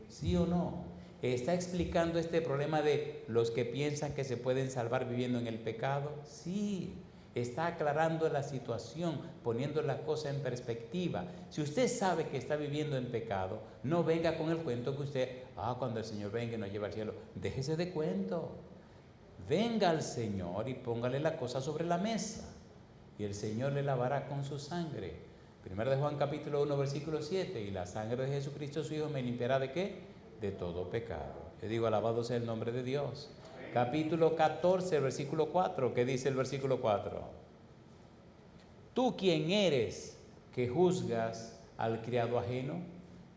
¿Sí o no? ¿Está explicando este problema de los que piensan que se pueden salvar viviendo en el pecado? Sí. Está aclarando la situación, poniendo la cosa en perspectiva. Si usted sabe que está viviendo en pecado, no venga con el cuento que usted, cuando el Señor venga y nos lleva al cielo. Déjese de cuento. Venga al Señor y póngale la cosa sobre la mesa. Y el Señor le lavará con su sangre. Primero de Juan capítulo 1, versículo 7. Y la sangre de Jesucristo su Hijo me limpiará ¿de qué? De todo pecado. Yo digo, alabado sea el nombre de Dios. Capítulo 14, versículo 4. ¿Qué dice el versículo 4? ¿Tú quién eres que juzgas al criado ajeno?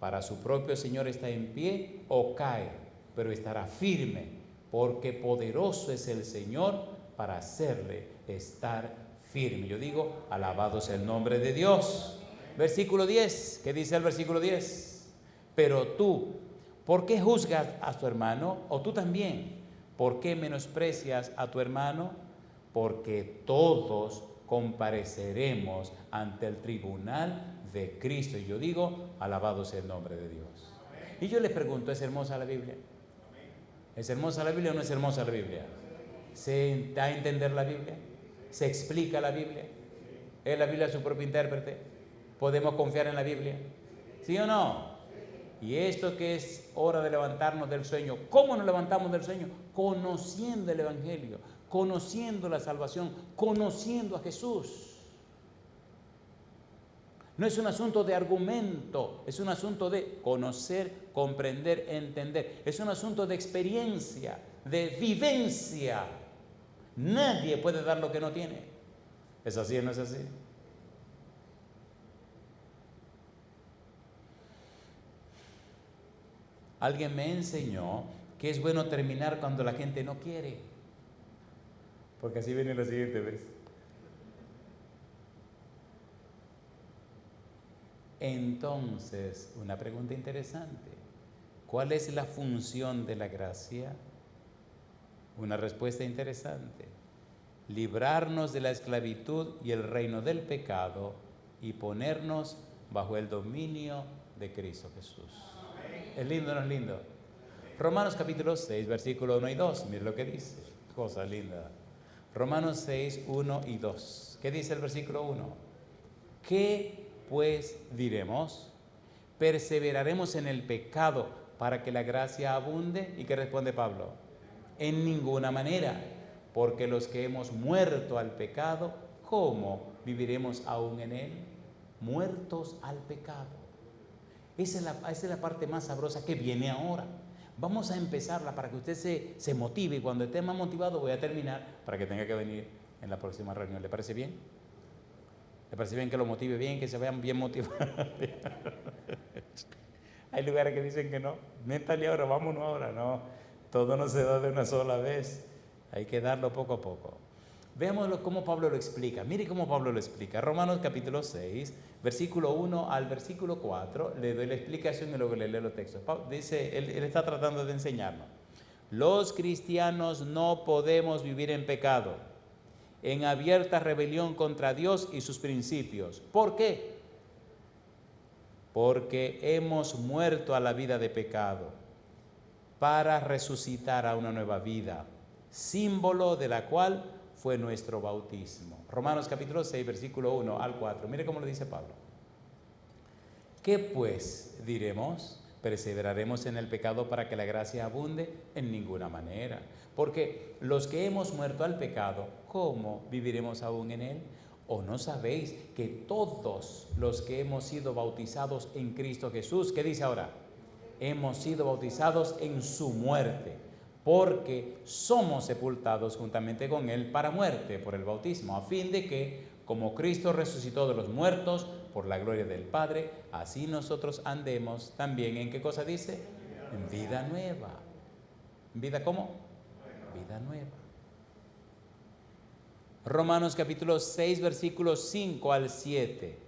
Para su propio Señor está en pie o cae, pero estará firme, porque poderoso es el Señor para hacerle estar firme. Yo digo, alabado sea el nombre de Dios. Versículo 10. ¿Qué dice el versículo 10? Pero tú, ¿por qué juzgas a tu hermano? O tú también, ¿por qué menosprecias a tu hermano? Porque todos compareceremos ante el tribunal de Cristo. Y yo digo, alabado sea el nombre de Dios. Y yo les pregunto, ¿es hermosa la Biblia? ¿Es hermosa la Biblia o no es hermosa la Biblia? ¿Se da a entender la Biblia? ¿Se explica la Biblia? ¿Es la Biblia su propio intérprete? ¿Podemos confiar en la Biblia? ¿Sí o no? Y esto que es hora de levantarnos del sueño, ¿cómo nos levantamos del sueño? Conociendo el Evangelio, conociendo la salvación, conociendo a Jesús. No es un asunto de argumento, es un asunto de conocer, comprender, entender. Es un asunto de experiencia, de vivencia. Nadie puede dar lo que no tiene. ¿Es así o no es así? Alguien me enseñó que es bueno terminar cuando la gente no quiere. Porque así viene la siguiente vez. Entonces, una pregunta interesante. ¿Cuál es la función de la gracia? Una respuesta interesante. Librarnos de la esclavitud y el reino del pecado y ponernos bajo el dominio de Cristo Jesús. ¿Es lindo o no es lindo? Romanos capítulo 6, versículo 1 y 2. Mire lo que dice. Cosa linda. Romanos 6, 1 y 2. ¿Qué dice el versículo 1? ¿Qué pues diremos? ¿Perseveraremos en el pecado para que la gracia abunde? ¿Y qué responde Pablo? En ninguna manera, porque los que hemos muerto al pecado, ¿cómo viviremos aún en él? Muertos al pecado. Esa es la parte más sabrosa que viene ahora. Vamos a empezarla para que usted se motive, y cuando esté más motivado voy a terminar para que tenga que venir en la próxima reunión. ¿Le parece bien? ¿Le parece bien que lo motive bien, que se vean bien motivados? Hay lugares que dicen que no. Métale ahora, vámonos ahora. No, todo no se da de una sola vez. Hay que darlo poco a poco. Veámoslo cómo Pablo lo explica. Mire cómo Pablo lo explica. Romanos capítulo 6, versículo 1 al versículo 4. Le doy la explicación y luego le leo los textos. Dice, él está tratando de enseñarnos. Los cristianos no podemos vivir en pecado, en abierta rebelión contra Dios y sus principios. ¿Por qué? Porque hemos muerto a la vida de pecado para resucitar a una nueva vida, símbolo de la cual fue nuestro bautismo. Romanos capítulo 6, versículo 1 al 4. Mire cómo lo dice Pablo. ¿Qué pues diremos? ¿Perseveraremos en el pecado para que la gracia abunde? En ninguna manera. Porque los que hemos muerto al pecado, ¿cómo viviremos aún en él? ¿O no sabéis que todos los que hemos sido bautizados en Cristo Jesús, ¿qué dice ahora? Hemos sido bautizados en su muerte, porque somos sepultados juntamente con él para muerte por el bautismo, a fin de que, como Cristo resucitó de los muertos por la gloria del Padre, así nosotros andemos también, ¿en qué cosa dice? En vida nueva. ¿Vida cómo? Vida nueva. Romanos capítulo 6, versículos 5 al 7.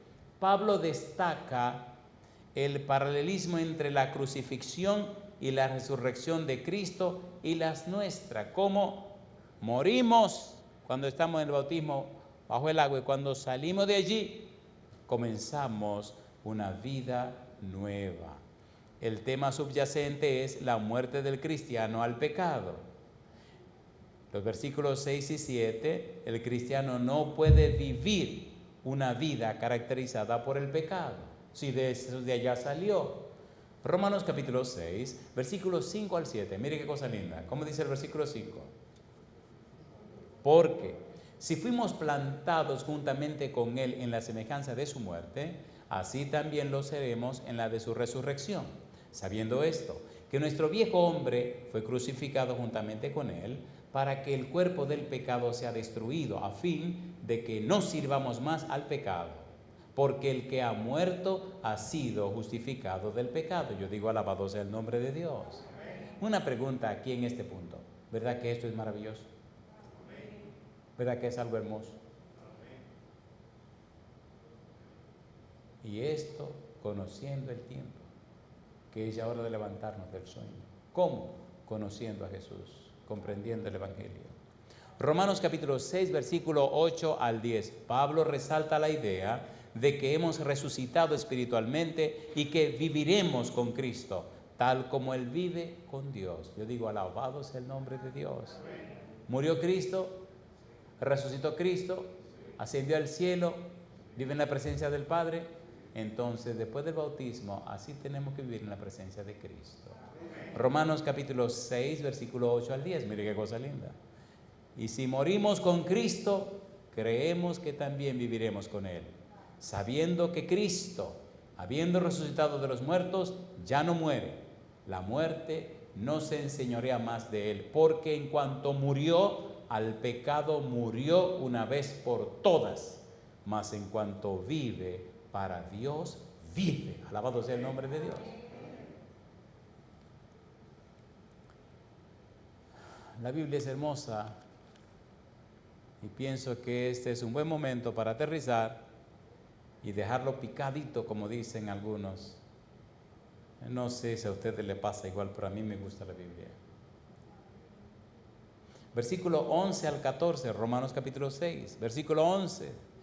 Pablo destaca el paralelismo entre la crucifixión y la resurrección de Cristo y las nuestras. Cómo morimos cuando estamos en el bautismo bajo el agua y cuando salimos de allí comenzamos una vida nueva. El tema subyacente es la muerte del cristiano al pecado. Los versículos 6 y 7, el cristiano no puede vivir una vida caracterizada por el pecado, si de allá salió. Romanos capítulo 6, versículos 5 al 7, mire qué cosa linda. ¿Cómo dice el versículo 5? Porque si fuimos plantados juntamente con él en la semejanza de su muerte, así también lo seremos en la de su resurrección. Sabiendo esto, que nuestro viejo hombre fue crucificado juntamente con él, para que el cuerpo del pecado sea destruido, a fin de que no sirvamos más al pecado, porque el que ha muerto ha sido justificado del pecado. Yo digo, alabado sea el nombre de Dios. Una pregunta aquí en este punto, ¿verdad que esto es maravilloso? ¿Verdad que es algo hermoso? Y esto conociendo el tiempo, que es ya hora de levantarnos del sueño. ¿Cómo? Conociendo a Jesús, comprendiendo el Evangelio. Romanos capítulo 6, versículo 8 al 10. Pablo resalta la idea de que hemos resucitado espiritualmente y que viviremos con Cristo, tal como Él vive con Dios. Yo digo, alabado sea el nombre de Dios. Murió Cristo, resucitó Cristo, ascendió al cielo, vive en la presencia del Padre. entonces después del bautismo, así tenemos que vivir en la presencia de Cristo. Romanos capítulo 6, versículo 8 al 10, mire qué cosa linda. Y si morimos con Cristo, creemos que también viviremos con Él, sabiendo que Cristo, habiendo resucitado de los muertos, ya no muere. La muerte no se enseñorea más de Él, porque en cuanto murió al pecado, murió una vez por todas, mas en cuanto vive para Dios, vive. Alabado sea el nombre de Dios. La Biblia es hermosa y pienso que este es un buen momento para aterrizar y dejarlo picadito, como dicen algunos. No sé si a ustedes les pasa igual, pero a mí me gusta la Biblia. Versículo 11 al 14, Romanos capítulo 6, versículo 11.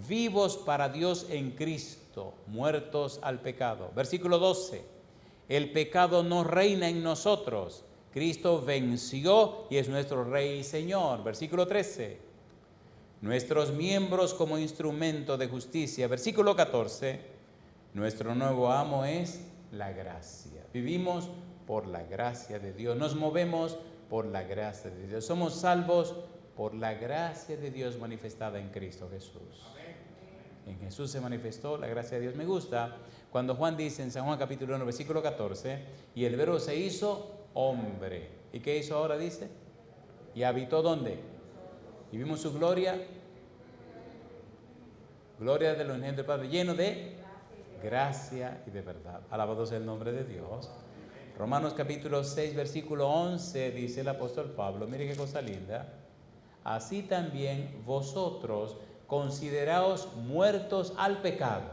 Vivos para Dios en Cristo, muertos al pecado. Versículo 12. El pecado no reina en nosotros. Cristo venció y es nuestro Rey y Señor. Versículo 13. Nuestros miembros como instrumento de justicia. Versículo 14. Nuestro nuevo amo es la gracia. Vivimos por la gracia de Dios. Nos movemos por la gracia de Dios. Somos salvos por la gracia de Dios manifestada en Cristo Jesús. En Jesús se manifestó la gracia de Dios. Me gusta cuando Juan dice en San Juan capítulo 1, versículo 14, y el Verbo se hizo hombre. ¿Y qué hizo ahora? Dice, y habitó ¿dónde? Y vimos su gloria, gloria de los unigénitos del Padre, lleno de gracia y de verdad. Alabado sea el nombre de Dios. Romanos capítulo 6, versículo 11, dice el apóstol Pablo, mire qué cosa linda. Así también vosotros consideraos muertos al pecado,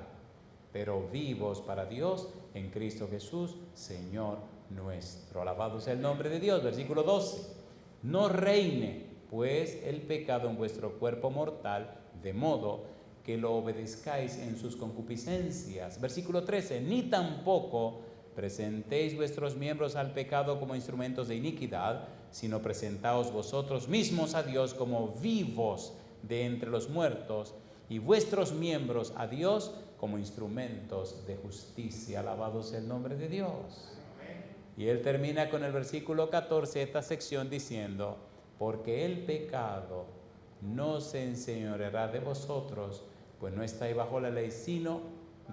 pero vivos para Dios en Cristo Jesús, Señor nuestro. Alabado sea el nombre de Dios. Versículo 12. No reine pues el pecado en vuestro cuerpo mortal, de modo que lo obedezcáis en sus concupiscencias. Versículo 13. Ni tampoco presentéis vuestros miembros al pecado como instrumentos de iniquidad, sino presentaos vosotros mismos a Dios como vivos de entre los muertos, y vuestros miembros a Dios como instrumentos de justicia. Alabado sea el nombre de Dios. Y él termina con el versículo 14, esta sección, diciendo, porque el pecado no se enseñoreará de vosotros, pues no estáis bajo la ley, sino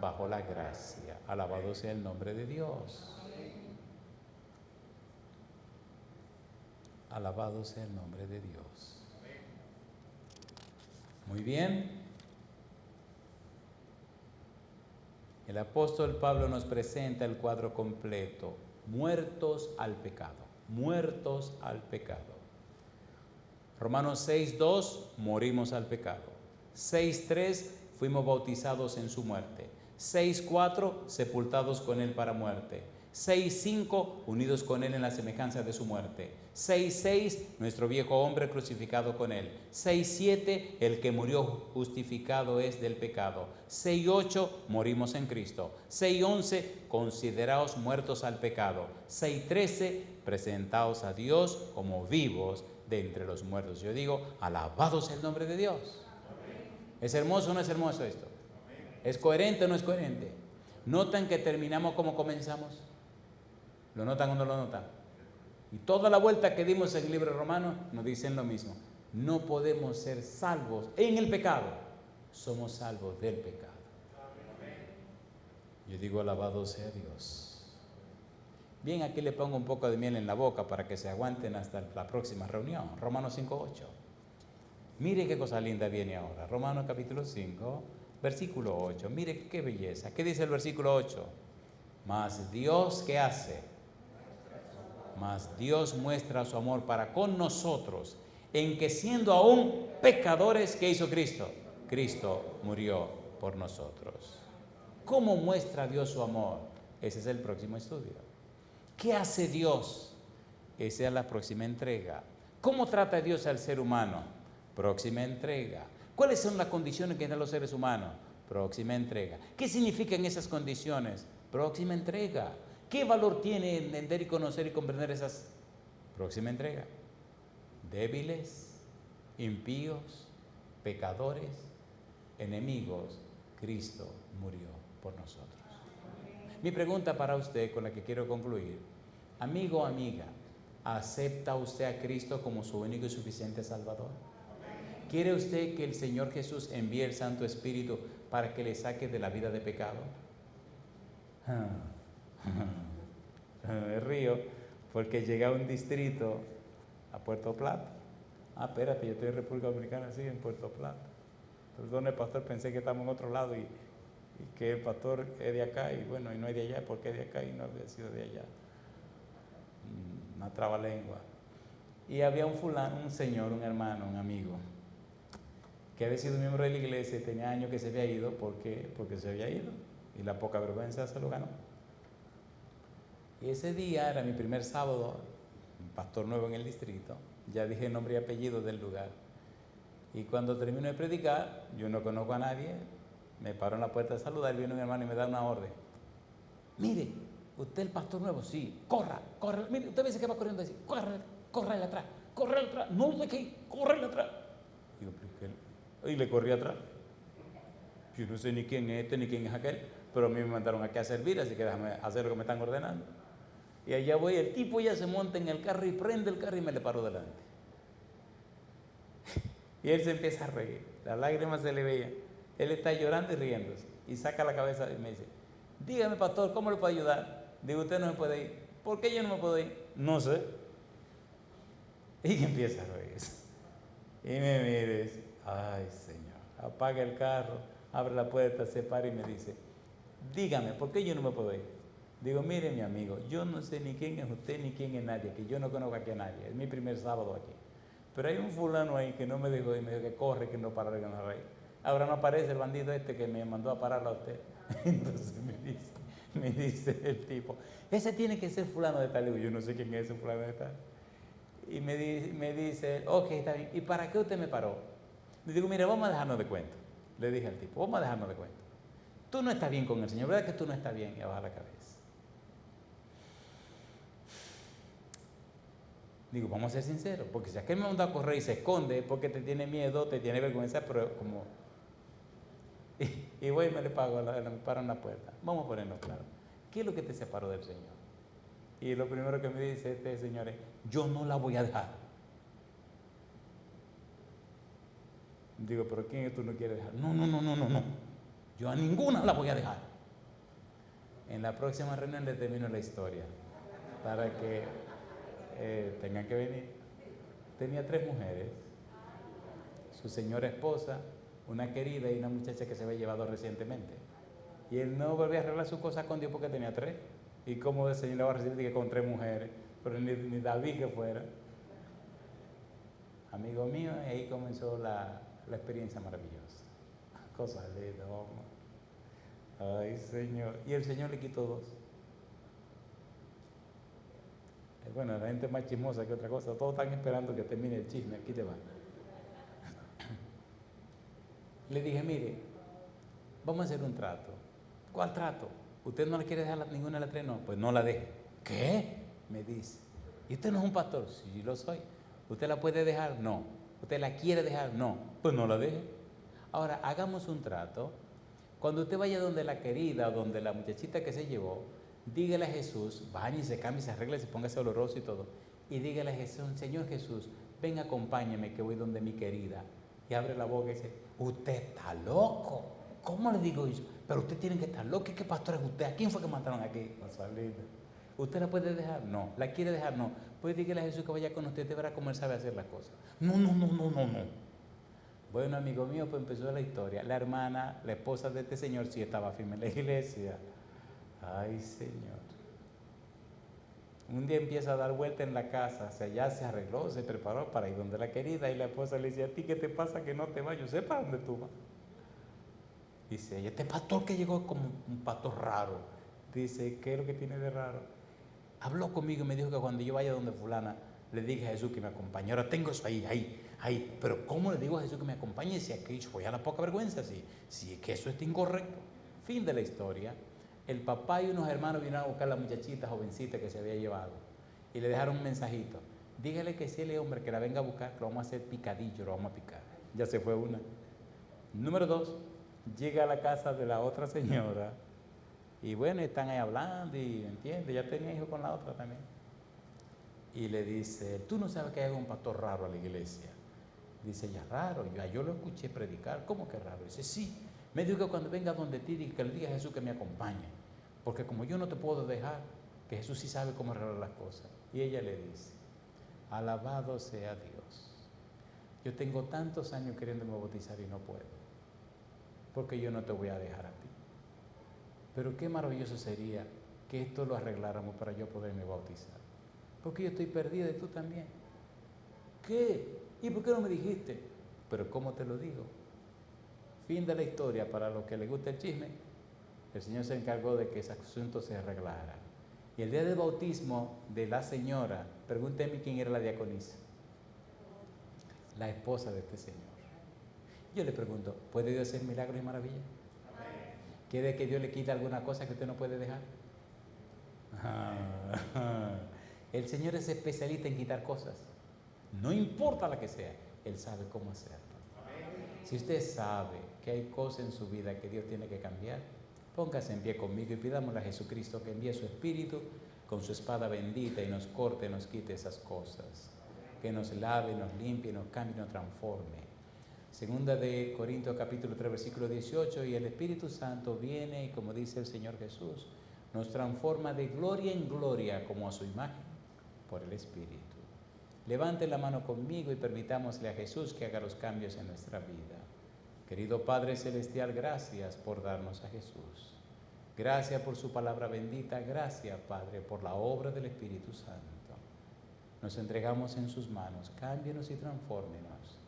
bajo la gracia. Alabado sea el nombre de Dios. Alabado sea el nombre de Dios. Muy bien. El apóstol Pablo nos presenta el cuadro completo. Muertos al pecado. Muertos al pecado. Romanos 6:2, morimos al pecado. 6:3, fuimos bautizados en su muerte. 6:4, sepultados con él para muerte. 6:5, unidos con él en la semejanza de su muerte. 6:6, nuestro viejo hombre crucificado con él. 6:7, el que murió justificado es del pecado. 6:8, morimos en Cristo. 6:11, consideraos muertos al pecado. 6:13, presentaos a Dios como vivos de entre los muertos. Yo digo, alabado sea el nombre de Dios. ¿Es hermoso o no es hermoso esto? ¿Es coherente o no es coherente? ¿Notan que terminamos como comenzamos? ¿Lo notan o no lo notan? Y toda la vuelta que dimos en el libro romano nos dicen lo mismo. No podemos ser salvos en el pecado. Somos salvos del pecado. Yo digo, alabado sea Dios. Bien, aquí le pongo un poco de miel en la boca para que se aguanten hasta la próxima reunión. Romanos 5:8. Mire qué cosa linda viene ahora. Romanos capítulo 5, versículo 8. Mire qué belleza. ¿Qué dice el versículo 8? Mas Dios, ¿qué hace? Mas Dios muestra su amor para con nosotros, en que siendo aún pecadores, ¿qué hizo Cristo? Cristo murió por nosotros. ¿Cómo muestra Dios su amor? Ese es el próximo estudio. ¿Qué hace Dios? Esa es la próxima entrega. ¿Cómo trata Dios al ser humano? Próxima entrega. ¿Cuáles son las condiciones que dan los seres humanos? Próxima entrega. ¿Qué significan esas condiciones? Próxima entrega. ¿Qué valor tiene entender y conocer y comprender esas? Próxima entrega. Débiles, impíos, pecadores, enemigos, Cristo murió por nosotros. Mi pregunta para usted, con la que quiero concluir: amigo o amiga, ¿acepta usted a Cristo como su único y suficiente Salvador? ¿Quiere usted que el Señor Jesús envíe el Santo Espíritu para que le saque de la vida de pecado? Me río porque llegué a un distrito, a Puerto Plata. Espérate, yo estoy en República Dominicana, sí, en Puerto Plata. Perdón, el pastor, pensé que estamos en otro lado y que el pastor es de acá y bueno, y no es de allá, porque es de acá y no había sido de allá. Una trabalengua. Y había un fulano, un señor, un hermano, un amigo, que había sido miembro de la iglesia y tenía años que se había ido porque se había ido y la poca vergüenza se lo ganó. Y ese día era mi primer sábado, un pastor nuevo en el distrito, ya dije el nombre y apellido del lugar. Y cuando termino de predicar, yo no conozco a nadie, me paro en la puerta de saludar, viene un hermano y me da una orden. Mire, ¿usted es el pastor nuevo? Sí, corra, mire, usted dice que va corriendo así, corre atrás, no de aquí, corre atrás. Digo, y le corrí atrás. Yo no sé ni quién es este ni quién es aquel, pero a mí me mandaron aquí a servir, así que déjame hacer lo que me están ordenando. Y allá voy, el tipo ya se monta en el carro y prende el carro y me le paro delante. Y él se empieza a reír, las lágrimas se le veían. Él está llorando y riéndose. Y saca la cabeza y me dice: dígame, pastor, ¿cómo le puedo ayudar? Digo, usted no me puede ir. ¿Por qué yo no me puedo ir? No sé. Y empieza a reírse. Y me mira y dice: ay, Señor. Apaga el carro, abre la puerta, se para y me dice: dígame, ¿por qué yo no me puedo ir? Digo, mire, mi amigo, yo no sé ni quién es usted ni quién es nadie, que yo no conozco aquí a nadie. Es mi primer sábado aquí. Pero hay un fulano ahí que no me dejó y me dijo que corre, que no para, que no reír. Ahora no aparece el bandido este que me mandó a pararlo a usted. Entonces me dice el tipo: ese tiene que ser fulano de tal. Digo, yo no sé quién es ese fulano de tal. Y me dice, ok, está bien. ¿Y para qué usted me paró? Le digo, mire, vamos a dejarnos de cuento. Le dije al tipo, vamos a dejarnos de cuento. Tú no estás bien con el Señor, ¿verdad que tú no estás bien? Y abajo la cabeza. Digo, vamos a ser sinceros, porque si aquel me manda a correr y se esconde es porque te tiene miedo, te tiene vergüenza, pero como... Y voy y me le paro en la puerta. Vamos a ponerlo claro. ¿Qué es lo que te separó del Señor? Y lo primero que me dice este señor es: yo no la voy a dejar. Digo, ¿pero quién tú no quieres dejar? No. Yo a ninguna la voy a dejar. En la próxima reunión le termino la historia para que tengan que venir. Tenía 3 mujeres, su señora esposa, una querida y una muchacha que se había llevado recientemente. Y él no volvía a arreglar sus cosas con Dios porque tenía 3. ¿Y cómo el Señor le va a recibir con 3 mujeres? Pero ni David que fuera. Amigo mío, y ahí comenzó la experiencia maravillosa. Cosas de horno. Ay, Señor. Y el Señor le quitó 2. Bueno, la gente es más chismosa que otra cosa. Todos están esperando que termine el chisme. Aquí te va. Le dije, mire, vamos a hacer un trato. ¿Cuál trato? ¿Usted no le quiere dejar ninguna de las 3? No, pues no la deje. ¿Qué? Me dice. ¿Y usted no es un pastor? Sí, lo soy. ¿Usted la puede dejar? No. ¿Usted la quiere dejar? No. Pues no la deje. Ahora, hagamos un trato. Cuando usted vaya donde la querida o donde la muchachita que se llevó, dígale a Jesús, bañese, cambie, se arregle, se póngase oloroso y todo. Y dígale a Jesús: Señor Jesús, ven, acompáñame que voy donde mi querida. Y abre la boca y dice: usted está loco. ¿Cómo le digo eso? Pero usted tiene que estar loco. ¿Qué pastor es usted? ¿A quién fue que mataron aquí? ¿Usted la puede dejar? No. ¿La quiere dejar? No. Pues dígale a Jesús que vaya con usted, te verá cómo él sabe hacer las cosas. No. Bueno, amigo mío, pues empezó la historia. La hermana, la esposa de este señor, sí estaba firme en la iglesia. Ay, Señor. Un día empieza a dar vuelta en la casa, o sea, ya se arregló, se preparó para ir donde la querida, y la esposa le dice: ¿a ti qué te pasa que no te vas? Yo sé para dónde tú vas. Dice ella: este pastor que llegó como un pastor raro. Dice: ¿qué es lo que tiene de raro? Habló conmigo y me dijo que cuando yo vaya donde fulana, le dije a Jesús que me acompañe. Ahora tengo eso ahí. Pero ¿cómo le digo a Jesús que me acompañe si aquí voy a la poca vergüenza? Si que eso está incorrecto. Fin de la historia. El papá y unos hermanos vinieron a buscar a la muchachita jovencita que se había llevado y le dejaron un mensajito: dígale que si él es hombre que la venga a buscar, que lo vamos a hacer picadillo, lo vamos a picar. Ya se fue una. Número 2, llega a la casa de la otra señora y bueno, están ahí hablando y entiende, ya tenía hijo con la otra también. Y le dice, tú no sabes que hay un pastor raro a la iglesia. Dice ella, raro, yo lo escuché predicar. ¿Cómo que raro? Dice, sí, me dijo que cuando venga donde ti, que le diga a Jesús que me acompañe. Porque como yo no te puedo dejar, que Jesús sí sabe cómo arreglar las cosas. Y ella le dice, alabado sea Dios. Yo tengo tantos años queriéndome bautizar y no puedo. Porque yo no te voy a dejar a ti. Pero qué maravilloso sería que esto lo arregláramos para yo poderme bautizar. Porque yo estoy perdida y tú también. ¿Qué? ¿Y por qué no me dijiste? Pero ¿cómo te lo digo? Fin de la historia. Para los que les gusta el chisme, el Señor se encargó de que ese asunto se arreglara. Y el día del bautismo de la señora, pregúnteme quién era la diaconisa. La esposa de este señor. Yo le pregunto, ¿puede Dios hacer milagros y maravillas? ¿Quiere que Dios le quite alguna cosa que usted no puede dejar? El Señor es especialista en quitar cosas. No importa la que sea, Él sabe cómo hacerlo. Si usted sabe que hay cosas en su vida que Dios tiene que cambiar, póngase en pie conmigo y pidámosle a Jesucristo que envíe su Espíritu con su espada bendita y nos corte, nos quite esas cosas. Que nos lave, nos limpie, nos cambie, nos transforme. Segunda de Corintios capítulo 3 versículo 18, y el Espíritu Santo viene y, como dice el Señor Jesús, nos transforma de gloria en gloria como a su imagen por el Espíritu. Levante la mano conmigo y permitámosle a Jesús que haga los cambios en nuestra vida. Querido Padre Celestial, gracias por darnos a Jesús. Gracias por su palabra bendita. Gracias, Padre, por la obra del Espíritu Santo. Nos entregamos en sus manos. Cámbienos y transfórmenos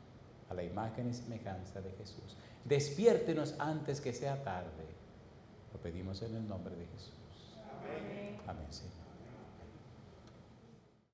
a la imagen y semejanza de Jesús. Despiértenos antes que sea tarde. Lo pedimos en el nombre de Jesús. Amén. Amén, Señor.